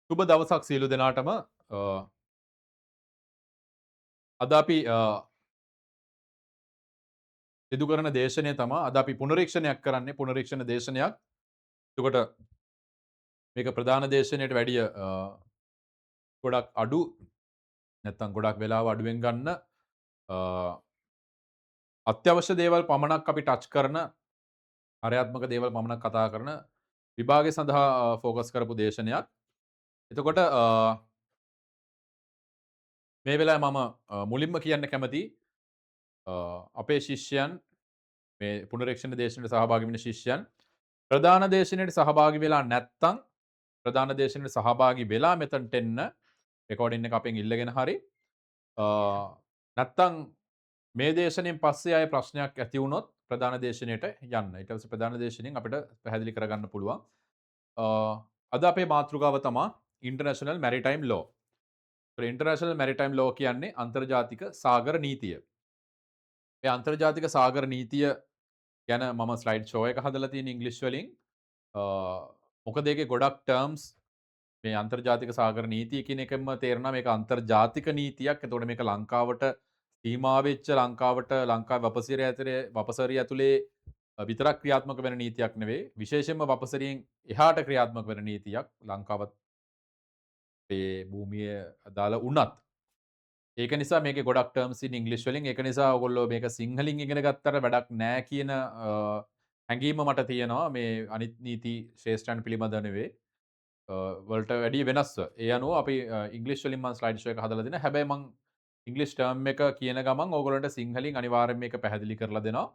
සුබ දවසක් සියලු දෙනාටම අද අපි සිදු කරන දේශනය තමා අද අපි පුනරීක්ෂණයක් කරන්නේ පුනරීක්ෂණ දේශනයක්. එතකොට මේක ප්‍රධාන දේශනයට වැඩිය ගොඩක් අඩු නැත්තම් ගොඩක් වෙලාව අඩුවෙන් ගන්න අ, අත්‍යවශ්‍ය දේවල් පමණක් අපි ටච් කරන හරයාත්මක දේවල් පමණක් කතා කරන විභාගය සඳහා ෆෝකස් කරපු දේශනයක්. එතකොට මේ වෙලාවේ මම මුලින්ම කියන්න කැමති අපේ ශිෂ්‍යයන් මේ පුනරීක්ෂණ දේශනයට සහභාගී වෙන ශිෂ්‍යයන් ප්‍රධාන දේශනයට සහභාගී වෙලා නැත්තම් ප්‍රධාන දේශනයට සහභාගී වෙලා මෙතනට එන්න රෙකෝඩින් එක අපෙන් ඉල්ලගෙන හරි නැත්තම් මේ දේශනයෙන් පස්සේ ආයේ ප්‍රශ්නයක් ඇති වුණොත් ප්‍රධාන දේශනයට යන්න. ඊට පස්සේ ප්‍රධාන දේශනයෙන් අපිට පැහැදිලි කරගන්න පුළුවන්. අද අපේ මාතෘකාව තමා ඉන්ටර්නැෂනල් මැරිටයිම් ලෝ. ඉන්ටර්නැෂනල් මැරිටයිම් ලෝ කියන්නේ අන්තර්ජාතික සාගර නීතිය. මේ අන්තර්ජාතික සාගර නීතිය ගැන මම ස්ලයිඩ් ෂෝ එක හදලා තියෙන ඉංග්‍රීසි වලින්. මොකද ඒකේ ගොඩක් ටර්ම්ස් මේ අන්තර්ජාතික සාගර නීතිය කියන එකම තේරෙනවා මේක අන්තර්ජාතික නීතියක්. එතකොට මේක ලංකාවට සීමා වෙච්ච ලංකාවේ වපසරිය ඇතුලේ විතරක් ක්‍රියාත්මක වෙන නීතියක් නෙවෙයි. විශේෂයෙන්ම වපසරියෙන් එහාට ක්‍රියාත්මක වෙන නීතියක් ලංකාවත් ඒ භූමිය අදාළ වුණත්. ඒක නිසා මේකේ ගොඩක් ටර්ම්ස් ඉන් ඉංග්‍රීසි වලින්. ඒක නිසා ඔයගොල්ලෝ මේක සිංහලෙන් ඉගෙන ගත්තට වැඩක් නෑ කියන හැඟීම මට තියෙනවා. මේ අනිත් නීති ශ්‍රේෂ්ඨයන් පිළිබඳව නෙවෙයි. වලට වැඩිය වෙනස්ව. ඒ අනුව අපි ඉංග්‍රීසි වලින් මම ස්ලයිඩ් ෂෝ එක හදලා දෙනවා. හැබැයි මම ඉංග්‍රීසි ටර්ම් එක කියන ගමන් ඕගොල්ලන්ට සිංහලෙන් අනිවාර්යයෙන් මේක පැහැදිලි කරලා දෙනවා.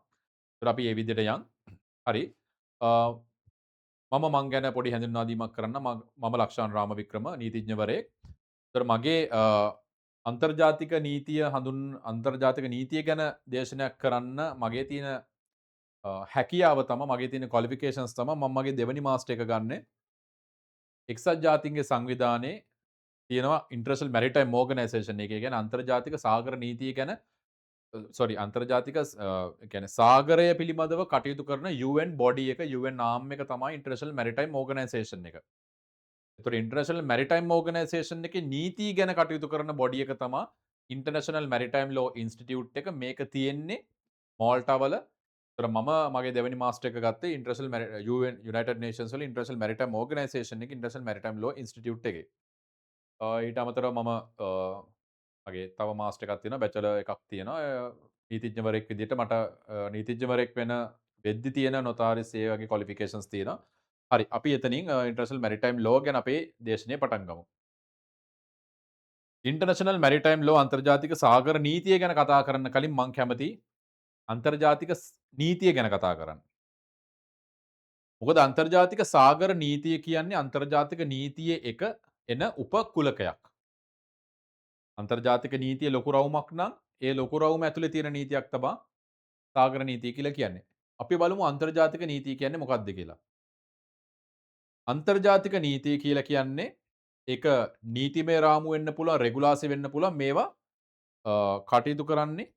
ඒතර අපි මේ විදිහට යන්. හරි. මම ගැන පොඩි හැඳින්වා දීමක් කරන්න. මම ලක්ෂාන් රාමවික්‍රම නීතිඥවරයෙක්. ඒතර මගේ අන්තර්ජාතික නීතිය ගැන දේශනයක් කරන්න මගේ තියෙන හැකියාව තමයි මගේ තියෙන ක්වොලිෆිකේෂන්ස් තමයි මම මගේ දෙවනි මාස්ටර් එක ගන්නෙ එක්සත් ජාතීන්ගේ සංවිධානයේ තියෙනවා ඉන්ටර්නැෂනල් මැරිටයිම් ඕගනයිසේෂන් එක. ඒ කියන්නේ අන්තර්ජාතික සාගර නීතිය ගැන අන්තර්ජාතික කියන්නේ සාගරය පිළිබඳව කටයුතු කරන UN බොඩි එක UN ආම් එක තමයි ඉන්ටර්නැෂනල් මැරිටයිම් ඕගනයිසේෂන් එක. ඒතකොට ඉන්ටර්නැෂනල් මැරිටයිම් ඕගනයිසේෂන් එකේ නීති ගැන කටයුතු කරන බොඩි එක තමයි ඉන්ටර්නැෂනල් මැරිටයිම් ලෝ ඉන්ස්ටිටියුට් එක. මේක තියෙන්නේ මෝල්ටාවල. ඒතර මම මගේ දෙවෙනි මාස්ටර් එක ගත්තේ UN යුනයිටඩ් නේෂන්ස් වල ඉන්ටර්නැෂනල් මැරිටයිම් ඕගනයිසේෂන් එකේ ඉන්ටර්නැෂනල් මැරිටයිම් ලෝ ඉන්ස්ටිටියුට් එකේ. ඊට අමතරව මම මගේ තව මාස්ටර් එකක් තියෙනවා බැචලර් එකක් තියෙනවා. නීතිඥවරයෙක් විදිහට මට නීතිඥවරයෙක් වෙද්දි තියෙන නොතාරිස් ඒ වගේ ක්වොලිෆිකේෂන්ස් තියෙනවා. හරි අපි එතනින් ඉන්ටර්නැෂනල් මැරිටයිම් ලෝ ගැන අපේ දේශනය පටන් ගමු. ඉන්ටර්නැෂනල් මැරිටයිම් ලෝ අන්තර්ජාතික සාගර නීතිය ගැන කතා කරන්න කලින් මං කැමති අන්තර්ජාතික නීතිය ගැන කතා කරන්න. මොකද අන්තර්ජාතික සාගර නීතිය කියන්නේ අන්තර්ජාතික නීතියේ එක එන උපකුලකයක්. අන්තර්ජාතික නීතිය ලොකු රවුමක් නම් ඒ ලොකු රවුම ඇතුලේ තියෙන නීතියක් තමයි සාගර නීතිය කියලා කියන්නේ. අපි බලමු අන්තර්ජාතික නීතිය කියන්නේ මොකක්ද කියලා. අන්තර්ජාතික නීතිය කියලා කියන්නේ ඒක නීතිමය රාමු වෙන්න පුළුවන්, රෙගුලාසි වෙන්න පුළුවන්. මේවා කටයුතු කරන්නේ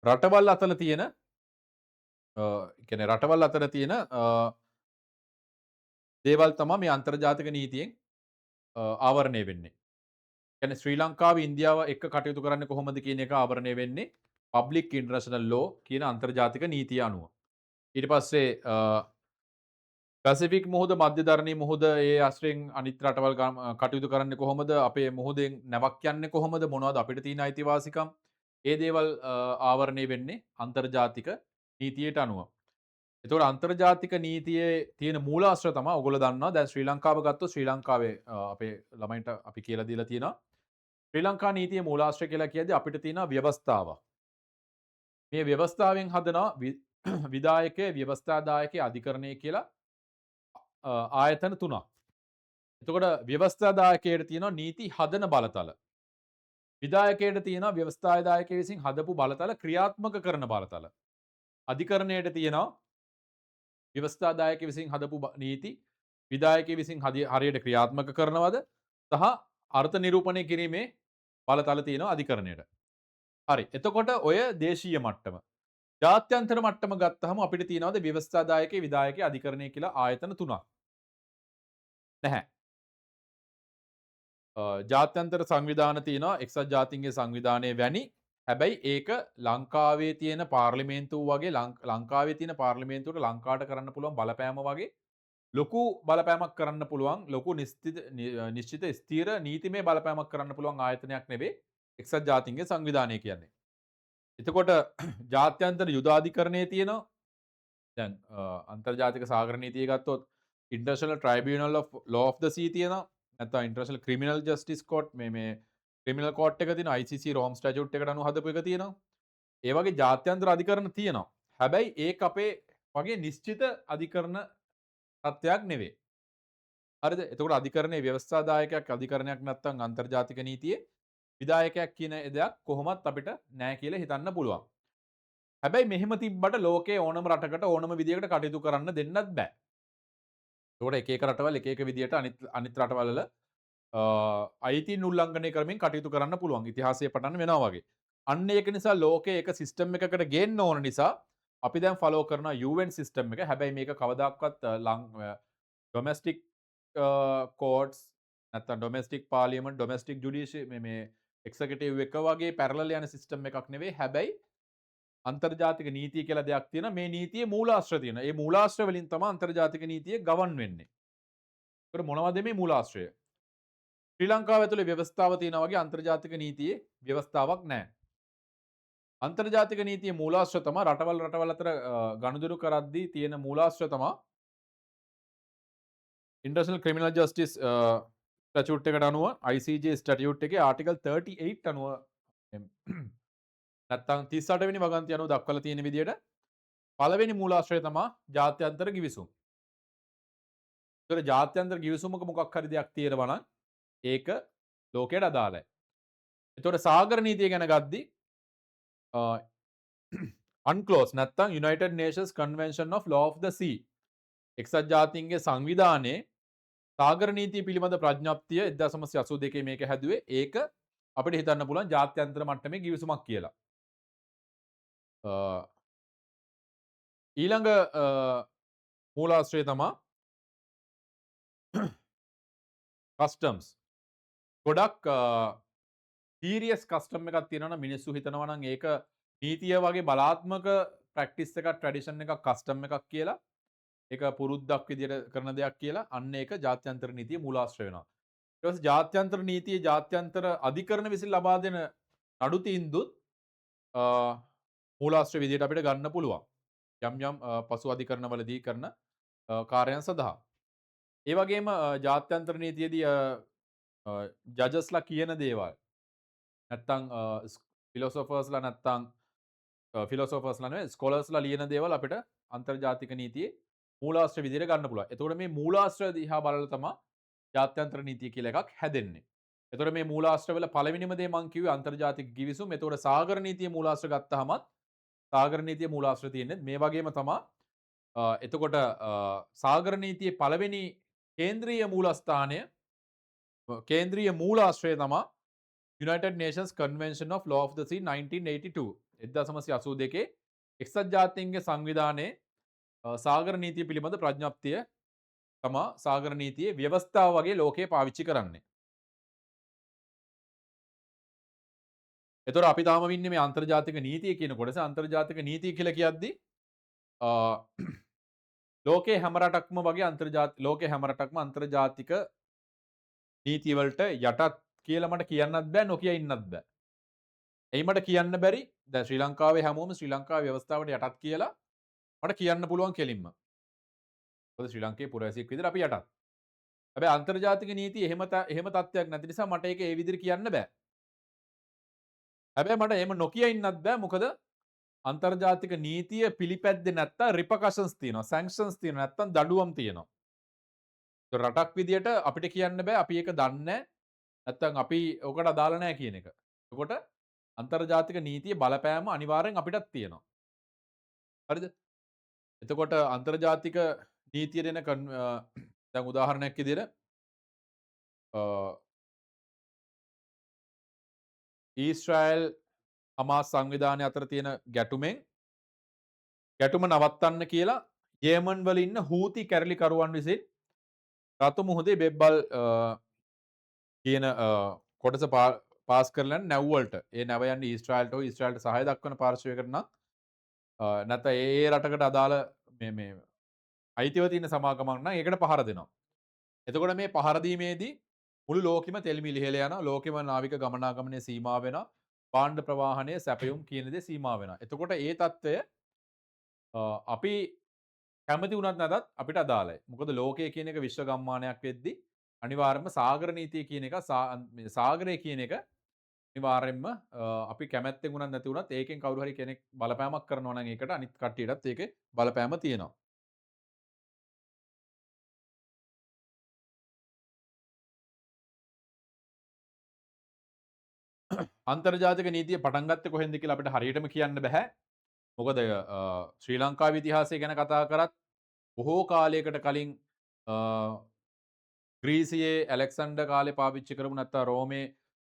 රටවල් අතර තියෙන කියන්නේ රටවල් අතර තියෙන දේවල් තමයි මේ අන්තර්ජාතික නීතියෙන් ආවරණය වෙන්නේ. කියන්නේ ශ්‍රී ලංකාව ඉන්දියාව එක්ක කටයුතු කරන්නේ කොහොමද කියන එක ආවරණය වෙන්නේ පබ්ලික් ඉන්ටර්නැෂනල් ලෝ කියන අන්තර්ජාතික නීතිය අනුව. ඊට පස්සේ පැසිෆික් මුහුද මධ්‍යධරණී මුහුද ඒ අස්ත්‍රයෙන් අනිත් රටවල් කටයුතු කරන්නේ කොහොමද? අපේ මුහුදෙන් නැවක් යන්නේ කොහොමද? මොනවද අපිට තියෙන අයිතිවාසිකම්? ඒ දේවල් ආවරණය වෙන්නේ අන්තර්ජාතික නීතියට අනුව. එතකොට අන්තර්ජාතික නීතියේ තියෙන මූලාශ්‍ර තමයි ඔයගොල්ලෝ දන්නවා. දැන් ශ්‍රී ලංකාව ගත්තොත් ශ්‍රී ලංකාවේ අපේ ළමයින්ට අපි කියලා දීලා තියෙනවා. ශ්‍රී ලංකා නීතියේ මූලාශ්‍රය කියලා කියද්දී අපිට තියෙනවා ව්‍යවස්ථාවක්. මේ ව්‍යවස්ථාවෙන් හදනවා විධායකයේ ව්‍යවස්ථාදායකයේ අධිකරණය කියලා ආයතන තුනක්. එතකොට ව්‍යවස්ථාදායකයට තියෙනවා නීති හදන බලතල. විධායකයට තියෙනවා ව්‍යවස්ථාදායකය විසින් හදපු බලතල ක්‍රියාත්මක කරන බලතල. අධිකරණයට තියෙනවා ව්‍යවස්ථාදායකය විසින් හදපු නීති විධායකය විසින් හරියට ක්‍රියාත්මක කරනවද සහ අර්ථ නිරූපණය කිරීමේ බලතල තියෙනවා අධිකරණයට. හරි. එතකොට ඔය දේශීය මට්ටම. ජාත්‍යන්තර මට්ටම ගත්තහම අපිට තියෙනවද ව්‍යවස්ථාදායකය විධායකය අධිකරණය කියලා ආයතන තුනක්. නැහැ. ජාත්‍යන්තර සංවිධාන තියෙනවා එක්සත් ජාතීන්ගේ සංවිධානය වැනි. හැබැයි ඒක ලංකාවේ තියෙන පාර්ලිමේන්තුව වගේ ලංකාවේ තියෙන පාර්ලිමේන්තුවට ලංකාවට කරන්න පුළුවන් බලපෑම වගේ ලොකු බලපෑමක් කරන්න පුළුවන් ලොකු නිශ්චිත ස්ථීර නීතිමය බලපෑමක් කරන්න පුළුවන් ආයතනයක් නෙවෙයි එක්සත් ජාතීන්ගේ සංවිධානය කියන්නේ. එතකොට ජාත්‍යන්තර යුද අධිකරණයේ තියෙනවා දැන් අන්තර්ජාතික සාගර නීතිය ගත්තොත් international tribunal of law of the sea තියෙනවා. නැත්නම් ඉන්ටර්නැෂනල් ක්‍රිමිනල් ජස්ටිස් කෝට් මේ ක්‍රිමිනල් කෝට් එක තියෙනවා. ICC රෝම් ස්ටැටියුට් එකට අනුව හදපු එක තියෙනවා. ඒ වගේ ජාත්‍යන්තර අධිකරණ තියෙනවා. හැබැයි ඒක අපේ වගේ නිශ්චිත අධිකරණ තත්ත්වයක් නෙවෙයි. හරිද? එතකොට අධිකරණයේ ව්‍යවස්ථාදායකයක් අධිකරණයක් නැත්නම් අන්තර්ජාතික නීතියේ විධායකයක් කියන දෙයක් කොහොමත් අපිට නෑ කියලා හිතන්න පුළුවන්. හැබැයි මෙහෙම තිබ්බට ලෝකයේ ඕනම රටකට ඕනම විදියකට කටයුතු කරන්න දෙන්නත් බෑ. ඒකට එක එක රටවල් එක එක විදියට අනිත් රටවල් වල අයිතීන් උල්ලංඝනය කරමින් කටයුතු කරන්න පුළුවන්. ඉතිහාසයේ පටන් වෙනවා වගේ. අන්න ඒක නිසා ලෝකයේ එක සිස්ටම් එකකට ගේන්න ඕන නිසා අපි දැන් ෆලෝ කරන UN සිස්ටම් එක. හැබැයි මේක කවදාක්වත් ඩොමෙස්ටික් කෝට්ස් නැත්නම් ඩොමෙස්ටික් පාර්ලිමේන්ට් ඩොමෙස්ටික් ජුඩිෂියරි මේ එක්සිකියුටිව් එක වගේ පැරලල් යන සිස්ටම් එකක් නෙවෙයි. හැබැයි අන්තර්ජාතික නීතිය කියලා දෙයක් තියෙනවා. මේ නීතියේ මූලාශ්‍ර තියෙනවා. ඒ මූලාශ්‍ර වලින් තමයි අන්තර්ජාතික නීතිය ගවන් වෙන්නේ. ඒකට මොනවද මේ මූලාශ්‍රය? ශ්‍රී ලංකාව ඇතුලේ ව්‍යවස්ථාව තියෙනවා වගේ අන්තර්ජාතික නීතියේ ව්‍යවස්ථාවක් නැහැ. අන්තර්ජාතික නීතියේ මූලාශ්‍ර තමයි රටවල් අතර ගනුදෙනු කරද්දී තියෙන මූලාශ්‍ර තමයි ඉන්ටර්නැෂනල් ක්‍රිමිනල් ජස්ටිස් ස්ටැටියුට් එකට අනුව ICJ ස්ටැටියුට් එකේ ආටිකල් 38 අනුව නැත්තම් 38 වෙනි වගන්තිය අනුව දක්වලා තියෙන විදිහට පළවෙනි මූලාශ්‍රය තමයි ජාත්‍යන්තර ගිවිසුම්. ඒතර ජාත්‍යන්තර ගිවිසුමක මොකක් හරි දෙයක් තියෙනවා නම් ඒක ලෝකයට අදාළයි. එතකොට සාගර නීතිය ගැන ගද්දී UNCLOS නැත්තම් United Nations Convention of Law of the Sea එක්සත් ජාතීන්ගේ සංවිධානයේ සාගර නීතිය පිළිබඳ ප්‍රඥප්තිය 1982 මේක හැදුවේ. ඒක අපිට හිතන්න පුළුවන් ජාත්‍යන්තර මට්ටමේ ගිවිසුමක් කියලා. ඊළඟ මූලාශ්‍රය තමයි කස්ටම්ස්. ගොඩක් සීරියස් කස්ටම් එකක් තියෙනවා නම් මිනිස්සු හිතනවා නම් ඒක නීතිය වගේ බලාත්මක ප්‍රැක්ටිස් එකක් ට්‍රැඩිෂන් එකක් කස්ටම් එකක් කියලා. ඒක පුරුද්දක් විදියට කරන දෙයක් කියලා. අන්න ඒක ජාත්‍යන්තර නීතියේ මූලාශ්‍රය වෙනවා. ඊට පස්සේ ජාත්‍යන්තර නීතියේ ජාත්‍යන්තර අධිකරණ විසින් ලබා දෙන නඩු තීන්දුවත් මූලාශ්‍ර විදියට අපිට ගන්න පුළුවන්. යම් යම් පසු අධිකරණවලදී කරන කාර්යයන් සඳහා. ඒ වගේම ජාත්‍යන්තර නීතියේදී ජජස්ලා කියන දේවල් නැත්තම් ෆිලොසොෆර්ස්ලා නැත්තම් ෆිලොසොෆර්ස්ලා නෙවෙයි ස්කෝලර්ස්ලා ලියන දේවල් අපිට අන්තර්ජාතික නීතියේ මූලාශ්‍ර විදියට ගන්න පුළුවන්. එතකොට මේ මූලාශ්‍ර දිහා බලලා තමයි ජාත්‍යන්තර නීතිය කියලා එකක් හැදෙන්නේ. එතකොට මේ මූලාශ්‍රවල පළවෙනිම දේ මම කිව්වේ අන්තර්ජාතික ගිවිසුම. එතකොට සාගර නීතියේ මූලාශ්‍ර ගත්තහමත් සාගර නීතියේ මූලාශ්‍ර තියෙන්නේ මේ වගේම තමයි. එතකොට සාගර නීතියේ පළවෙනි කේන්ද්‍රීය මූලස්ථානය කේන්ද්‍රීය මූලාශ්‍රය තමයි United Nations Convention of Law of the Sea 1982 1982 එක්සත් ජාතීන්ගේ සංවිධානයේ සාගර නීතිය පිළිබඳ ප්‍රඥප්තිය තමා සාගර නීතියේ ව්‍යවස්ථාව වගේ ලෝකයේ පාවිච්චි කරන්නේ. එතකොට අපි තාම ඉන්නේ මේ අන්තර්ජාතික නීතිය කියන කොටස. අන්තර්ජාතික නීතිය කියලා කියද්දී ලෝකයේ හැම රටක්ම වගේ ලෝකයේ හැම රටක්ම අන්තර්ජාතික නීතිය වලට යටත් කියලා මට කියන්නත් බෑ නොකිය ඉන්නත් බෑ. එයි මට කියන්න බැරි දැන් ශ්‍රී ලංකාවේ හැමෝම ශ්‍රී ලංකාවේ ව්‍යවස්ථාවට යටත් කියලා මට කියන්න පුළුවන් කෙලින්ම. මොකද ශ්‍රී ලංකේ පුරවැසියෙක් විදිහට අපි යටත්. හැබැයි අන්තර්ජාතික නීතිය එහෙම තත්ත්වයක් නැති නිසා මට ඒක ඒ විදිහට කියන්න බෑ. හැබැයි මට එහෙම නොකිය ඉන්නත් බෑ. මොකද අන්තර්ජාතික නීතිය පිළිපැද්දේ නැත්තම් රිපර්කෂන්ස් තියෙනවා. සැන්ක්ෂන්ස් තියෙනවා. නැත්තම් දඬුවම් තියෙනවා. රටක් විදිහට අපිට කියන්න බෑ අපි ඒක දන්නේ නැත්තම් අපි ඔකට අදාළ නැහැ කියන එක. එතකොට අන්තර්ජාතික නීතිය බලපෑම අනිවාර්යෙන් අපිටත් තියෙනවා. හරිද? එතකොට අන්තර්ජාතික නීතිය දෙන දැන් උදාහරණයක් විදිහට ඊශ්‍රායල් හමාස් සංවිධානය අතර තියෙන ගැටුම නවත්තන්න කියලා යේමන් වල ඉන්න හූති කැරලිකරුවන් විසින් රතු මුහුදේ බෙබ්බල් කියන කොටස පාස් කරලා නැව් වලට ඒ නැව යන්නේ ඊශ්‍රායලට හෝ ඊශ්‍රායලට සහාය දක්වන පාර්ශවයකට නම් නැත්නම් ඒ රටකට අදාළ මේ අයිතිව තියෙන සමාගමක් නම් ඒකට පහර දෙනවා. එතකොට මේ පහර දීමේදී මුළු ලෝකෙම තෙල් මිල ඉහළ යනවා. ලෝකෙම නාවික ගමනාගමනය සීමා වෙනවා. භාණ්ඩ ප්‍රවාහනය සැපයුම් කියන දේ සීමා වෙනවා. එතකොට ඒ తত্ত্বය අපි කැමති වුණත් නැතත් අපිට අදාළයි. මොකද ලෝකය කියන එක විශ්ව ගම්මානයක් වෙද්දී අනිවාර්යයෙන්ම සාගර නීතිය කියන එක සාගරය කියන එක අනිවාර්යෙන්ම අපි කැමැත්තෙන් වුණත් නැති වුණත් ඒකෙන් කවුරු හරි කෙනෙක් බලපෑමක් කරනවා නම් ඒකට අනිත් කට්ටියටත් ඒකේ බලපෑම තියෙනවා. අන්තර්ජාතික නීතිය පටන් ගත්තේ කොහෙන්ද කියලා අපිට හරියටම කියන්න බෑ. මොකද ශ්‍රී ලංකාවේ ඉතිහාසය ගැන කතා කරත් බොහෝ කාලයකට කලින් ග්‍රීසියේ ඇලෙක්සැන්ඩර් කාලේ පාවිච්චි කරපු නැත්නම් රෝමේ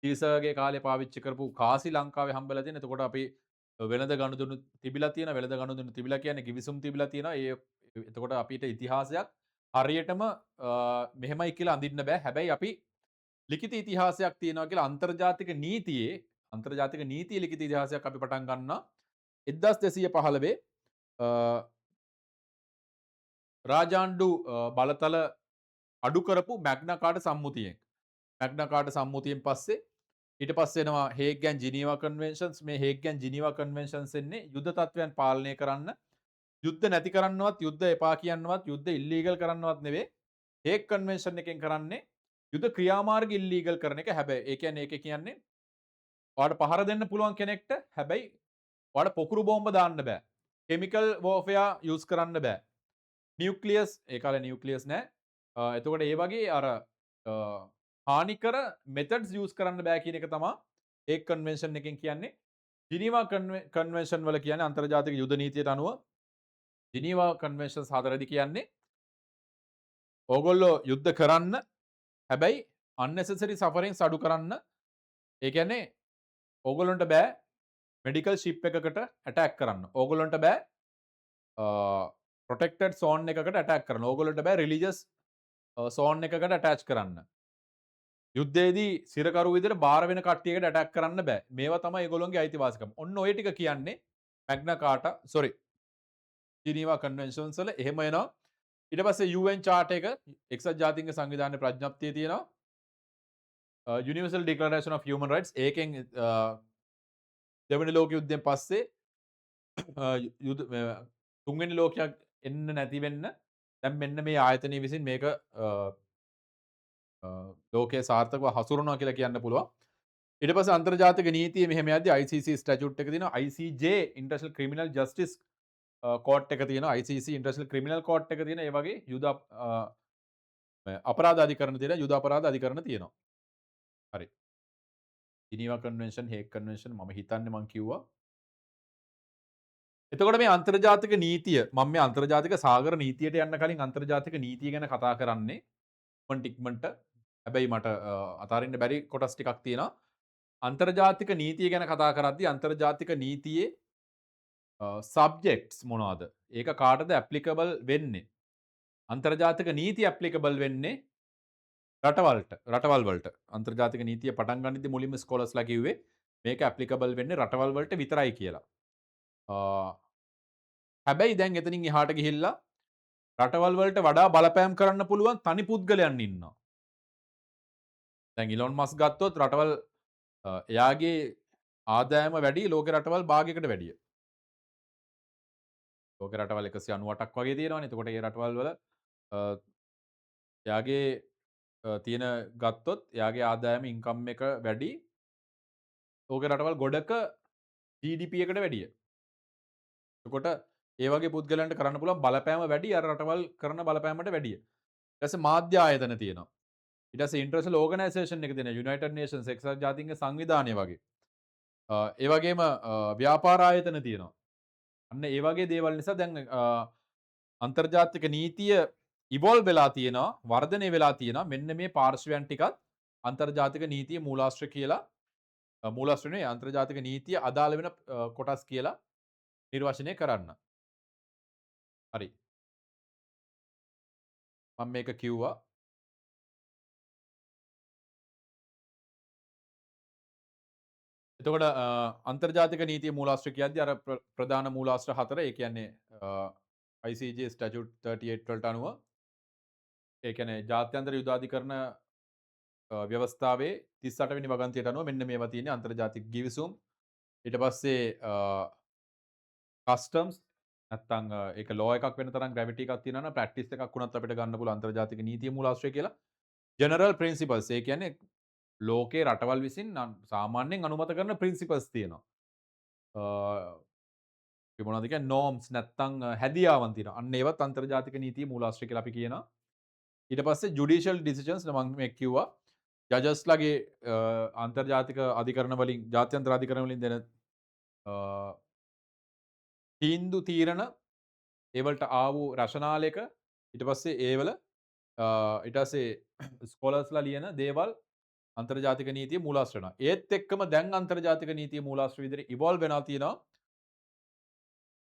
සීසර්ගේ කාලේ පාවිච්චි කරපු කාසි ලංකාවේ හම්බෙලා තියෙන. එතකොට අපි වෙළඳ ගනුදෙනු තිබිලා තියෙනවා. වෙළඳ ගනුදෙනු තිබිලා කියන්නේ කිවිසුම් තිබිලා තියෙනවා. එතකොට අපිට ඉතිහාසයක් හරියටම මෙහෙමයි කියලා අඳින්න බෑ. හැබැයි අපි ලිඛිත ඉතිහාසයක් තියෙනවා කියලා අන්තර්ජාතික නීතියේ ලිඛිත ඉතිහාසයක් අපි පටන් ගන්නවා 1215 රාජාණ්ඩු බලතල අඩු කරපු මැග්නා කාර්ටා සම්මුතියෙන්. මැග්නා කාර්ටා සම්මුතියෙන් පස්සේ ඊට පස්සේ එනවා හේග් ඇන්ඩ් ජිනීවා කන්වෙන්ෂන්ස්. මේ හේග් ඇන්ඩ් ජිනීවා කන්වෙන්ෂන්ස් එන්නේ යුද්ධ තත්ත්වයන් පාලනය කරන්න, යුද්ධ නැති කරන්නවත්, යුද්ධ එපා කියන්නවත්, යුද්ධ ඉල්ලීගල් කරන්නවත් නෙවෙයි. හේග් කන්වෙන්ෂන් එකෙන් කරන්නේ යුද ක්‍රියාමාර්ග ඉල්ලීගල් කරන එක. හැබැයි ඒ කියන්නේ ඒක කියන්නේ ඔයාලට පහර දෙන්න පුළුවන් කෙනෙක්ට හැබැයි ඔයාලට පොකුරු බෝම්බ දාන්න බෑ. කෙමිකල් වෝර්ෆෙයා යූස් කරන්න බෑ. නියුක්ලියස් ඒ කාලේ නියුක්ලියස් නෑ. එතකොට ඒ වගේ අර හානිකර මෙතඩ්ස් යූස් කරන්න බෑ කියන එක තමයි ඒ කන්වෙන්ෂන් එකෙන් කියන්නේ. ජිනීවා කන්වෙන්ෂන් වල කියන්නේ අන්තර්ජාතික යුද නීතියට අනුව ජිනීවා කන්වෙන්ෂන්ස් හතරදී කියන්නේ ඕගොල්ලෝ යුද්ධ කරන්න හැබැයි unnecessary sufferings අඩු කරන්න. ඒ කියන්නේ ඕගොල්ලන්ට බෑ මෙඩිකල් ෂිප් එකකට ඇටැක් කරන්න. ඕගොල්ලන්ට බෑ ප්‍රොටෙක්ටඩ් සෝන් එකකට ඇටැක් කරන්න. ඕගොල්ලන්ට බෑ රිලිජියස් සෝන් එකකට ඇටච් කරන්න. යුද්ධයේදී සිරකරු විදිහට බාර වෙන කට්ටියකට ඇටැක් කරන්න බෑ. මේවා තමයි ඒගොල්ලන්ගේ අයිතිවාසිකම්. ඔන්න ඔය ටික කියන්නේ මැග්නා කාර්ටා ජිනීවා කන්වෙන්ෂන්ස් වල එහෙම එනවා. ඊට පස්සේ UN chart එක එක්සත් ජාතීන්ගේ සංවිධානයේ ප්‍රඥප්තිය තියෙනවා. Universal Declaration of Human Rights ඒකෙන් දෙවන ලෝක යුද්ධයෙන් පස්සේ තුන්වෙනි ලෝකයක් එන්න නැති වෙන්න දැන් මෙන්න මේ ආයතනය විසින් මේක ලෝකයේ සාර්ථකව හසුරනවා කියලා කියන්න පුළුවන්. ඊට පස්සේ අන්තර්ජාතික නීතිය මෙහෙම යද්දී ICC ස්ටැචුට් එක තියෙනවා. ICJ International Criminal Justice coat එක තියෙනවා. ICC International Criminal Court එක තියෙනවා. ඒ වගේ යුද අපරාධ අධිකරණ තියෙනවා. යුද අපරාධ අධිකරණ තියෙනවා. හරි. ජිනීවා කන්වෙන්ෂන්, හේග් කන්වෙන්ෂන් මම හිතන්නේ මං කිව්වා. එතකොට මේ අන්තර්ජාතික නීතිය මම මේ අන්තර්ජාතික සාගර නීතියට යන්න කලින් අන්තර්ජාතික නීතිය ගැන කතා කරන්නේ ඉක්මනට. හැබැයි මට අතාරින්න බැරි කොටස් ටිකක් තියෙනවා. අන්තර්ජාතික නීතිය ගැන කතා කරද්දී අන්තර්ජාතික නීතියේ සබ්ජෙක්ට්ස් මොනවද? ඒක කාටද ඇප්ලිකබල් වෙන්නේ? අන්තර්ජාතික නීති ඇප්ලිකබල් වෙන්නේ රටවල් වලට. අන්තර්ජාතික නීතිය පටන් ගනිද්දී මුලින්ම ස්කෝලර්ස්ලා කිව්වේ මේක ඇප්ලිකබල් වෙන්නේ රටවල් වලට විතරයි කියලා. හැබැයි දැන් එතනින් එහාට ගිහිල්ලා රටවල් වලට වඩා බලපෑම් කරන්න පුළුවන් තනි පුද්ගලයන් ඉන්නවා. දැන් ඉලොන් මස්ක් ගත්තොත් රටවල් එයාගේ ආදායම වැඩි ලෝකේ රටවල් භාගයකට වැඩිය. ලෝකේ රටවල් 198ක් වගේ තියෙනවානේ. එතකොට ඒ රටවල් වල එයාගේ තියෙන ගත්තොත් එයාගේ ආදායම ඉන්කම් එක වැඩි ලෝකේ රටවල් ගොඩක GDP එකට වැඩිය. එතකොට ඒ වගේ පුද්ගලයන්ට කරන්න පුළුවන් බලපෑම වැඩි අර රටවල් කරන බලපෑමට වැඩිය. ඊට පස්සේ මාධ්‍ය ආයතන තියෙනවා. ඊට පස්සේ ඉන්ටර්නැෂනල් ඕගනයිසේෂන් එක තියෙනවා. යුනයිටඩ් නේෂන්ස් එක්සත් ජාතීන්ගේ සංවිධානය වගේ. ඒ වගේම ව්‍යාපාර ආයතන තියෙනවා. අන්න ඒ වගේ දේවල් නිසා දැන් අන්තර්ජාතික නීතිය ඉවෝල්ව් වෙලා තියෙනවා, වර්ධනය වෙලා තියෙනවා. මෙන්න මේ පාර්ශවයන් ටිකත් අන්තර්ජාතික නීතිය මූලාශ්‍ර කියලා මූලාශ්‍ර නෙවෙයි අන්තර්ජාතික නීතිය අදාළ වෙන කොටස් කියලා නිර්වචනය කරන්න. හරි. මම මේක කිව්වා. එතකොට අන්තර්ජාතික නීතිය මූලාශ්‍ර කියද්දී අර ප්‍රධාන මූලාශ්‍ර 4 ඒ කියන්නේ ICJ ස්ටැචුට් 38 වලට අනුව ඒ කියන්නේ ජාත්‍යන්තර යුද අධිකරණ ව්‍යවස්ථාවේ 38 වෙනි වගන්තියට අනුව මෙන්න මේවා තියෙන්නේ අන්තර්ජාතික ගිවිසුම්. ඊට පස්සේ කස්ටම්ස් නැත්තම් ඒක ලෝ එකක් වෙන තරම් ග්‍රැවිටි එකක් තියෙනවා නම් ප්‍රැක්ටිස් එකක් වුණත් අපිට ගන්න පුළුවන් අන්තර්ජාතික නීතිය මූලාශ්‍රය කියලා. ජෙනරල් ප්‍රින්සිපල්ස් ඒ කියන්නේ ලෝකේ රටවල් විසින් සාමාන්‍යයෙන් අනුමත කරන ප්‍රින්සිපල්ස් තියෙනවා. ඒ මොනවද කියන්නේ නෝම්ස් නැත්තම් හැදියාවන් තියෙනවා. අන්න ඒවත් අන්තර්ජාතික නීතිය මූලාශ්‍රය කියලා අපි කියනවා. ඊට පස්සේ ජුඩිෂියල් ඩිසිෂන්ස් මම මේ කිව්වා ජජස්ලාගේ අන්තර්ජාතික අධිකරණ වලින් ජාත්‍යන්තර අධිකරණ වලින් දෙන තීන්දු තීරණ ඒවලට ආවූ රෂනාලයක ඊට පස්සේ ඒවල ඊට පස්සේ ස්කෝලර්ස්ලා ලියන දේවල් අන්තර්ජාතික නීතිය මූලාශ්‍ර වෙනවා. ඒත් එක්කම දැන් අන්තර්ජාතික නීතිය මූලාශ්‍ර විදිහට ඉවෝල්ව් වෙනවා තියෙනවා.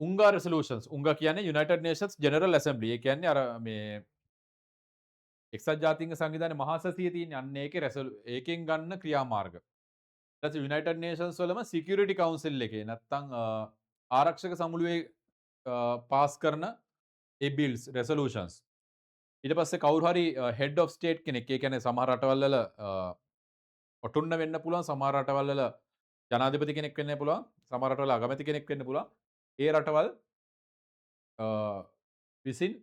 උංගා රෙසලූෂන්ස් උංගා කියන්නේ යුනයිටඩ් නේෂන්ස් ජෙනරල් ඇසෙම්බලි. ඒ කියන්නේ අර මේ එක්සත් ජාතීන්ගේ සංවිධානයේ මහාසතිය තියෙන අන්න ඒකෙන් ගන්න ක්‍රියාමාර්ග. ඊට පස්සේ යුනයිටඩ් නේෂන්ස් වලම සිකියුරිටි කවුන්සිල් එකේ නැත්තම් ආරක්ෂක සමුළුවේ පාස් කරන ඒ බිල්ස් රෙසලූෂන්ස්. ඊට පස්සේ කවුරු හරි හෙඩ් ඔෆ් ස්ටේට් කෙනෙක් ඒ කියන්නේ සමහර රටවල් වල ඔටුන්න වෙන්න පුළුවන් සමහර රටවල් වල ජනාධිපති කෙනෙක් වෙන්න පුළුවන් සමහර රටවල අගමැති කෙනෙක් වෙන්න පුළුවන්. ඒ රටවල් විසින්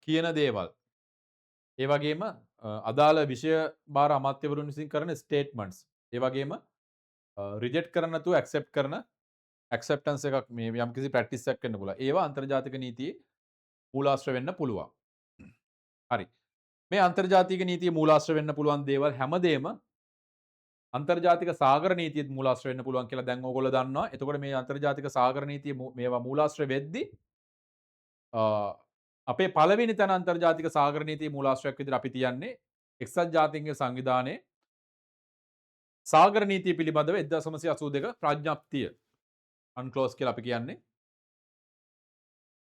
කියන දේවල් ඒ වගේම අදාළ විෂය භාර අමාත්‍යවරුන් විසින් කරන ස්ටේට්මන්ට්ස් ඒ වගේම රිජෙක්ට් කරන්න නැතුව ඇක්සෙප්ට් කරන ඇක්සෙප්ටන්ස් එකක් මේ යම්කිසි ප්‍රැක්ටිස් එකක් වෙන්න පුළුවන්. ඒවා අන්තර්ජාතික නීතියේ මූලාශ්‍ර වෙන්න පුළුවන්. හරි. මේ අන්තර්ජාතික නීතියේ මූලාශ්‍ර වෙන්න පුළුවන් දේවල් හැමදේම අන්තර්ජාතික සාගර නීතියත් මූලාශ්‍ර වෙන්න පුළුවන් කියලා දැන් ඕගොල්ලෝ දන්නවා. එතකොට මේ අන්තර්ජාතික සාගර නීතිය මේවා මූලාශ්‍ර වෙද්දී අපේ පළවෙනි තැන අන්තර්ජාතික සාගර නීතියේ මූලාශ්‍රයක් විදිහට අපි තියන්නේ එක්සත් ජාතීන්ගේ සංවිධානයේ සාගර නීතිය පිළිබඳව 1982 ප්‍රඥප්තිය අන්ක්ලෝස් කියලා අපි කියන්නේ.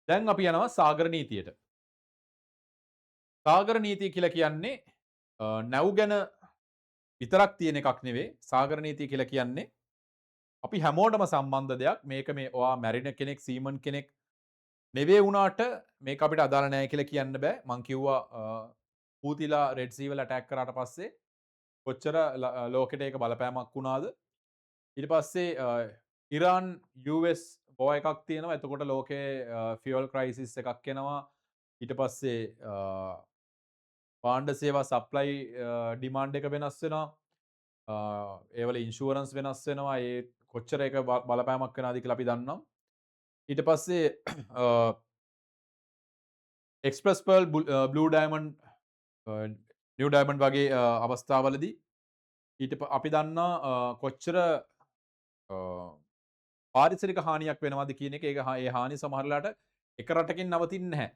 දැන් අපි යනවා සාගර නීතියට. සාගර නීතිය කියලා කියන්නේ නැව් ගැන විතරක් තියෙන එකක් නෙවෙයි. සාගර නීතිය කියලා කියන්නේ අපි හැමෝටම සම්බන්ධ දෙයක්. මේක මේ ඔයා මැරින කෙනෙක්, සීමන් කෙනෙක් නෙවෙයි වුණාට මේක අපිට අදාළ නැහැ කියලා කියන්න බෑ. මං කිව්වා හූතිලා රෙඩ් සී වල ඇටැක් කරාට පස්සේ කොච්චර ලෝකෙට ඒක බලපෑමක් වුණාද? ඊට පස්සේ ඉරාන් US වෝ එකක් තියෙනවා. එතකොට ලෝකේ ෆියුල් ක්‍රයිසිස් එකක් එනවා. ඊට පස්සේ භාණ්ඩ සේවා සප්ලයි ඩිමාන්ඩ් එක වෙනස් වෙනවා. ඒවල ඉන්ෂුරන්ස් වෙනස් වෙනවා. ඒ කොච්චර ඒක බලපෑමක් වෙනවද කියලා අපි දන්නවා. ඊට පස්සේ express pearl blue diamond New diamond වගේ අවස්ථාවලදී අපි දන්නා කොච්චර පාරිසරික හානියක් වෙනවද කියන එක. ඒක ඒ හානිය සමහර වෙලාවට එක රටකින් නවතින්නේ නැහැ.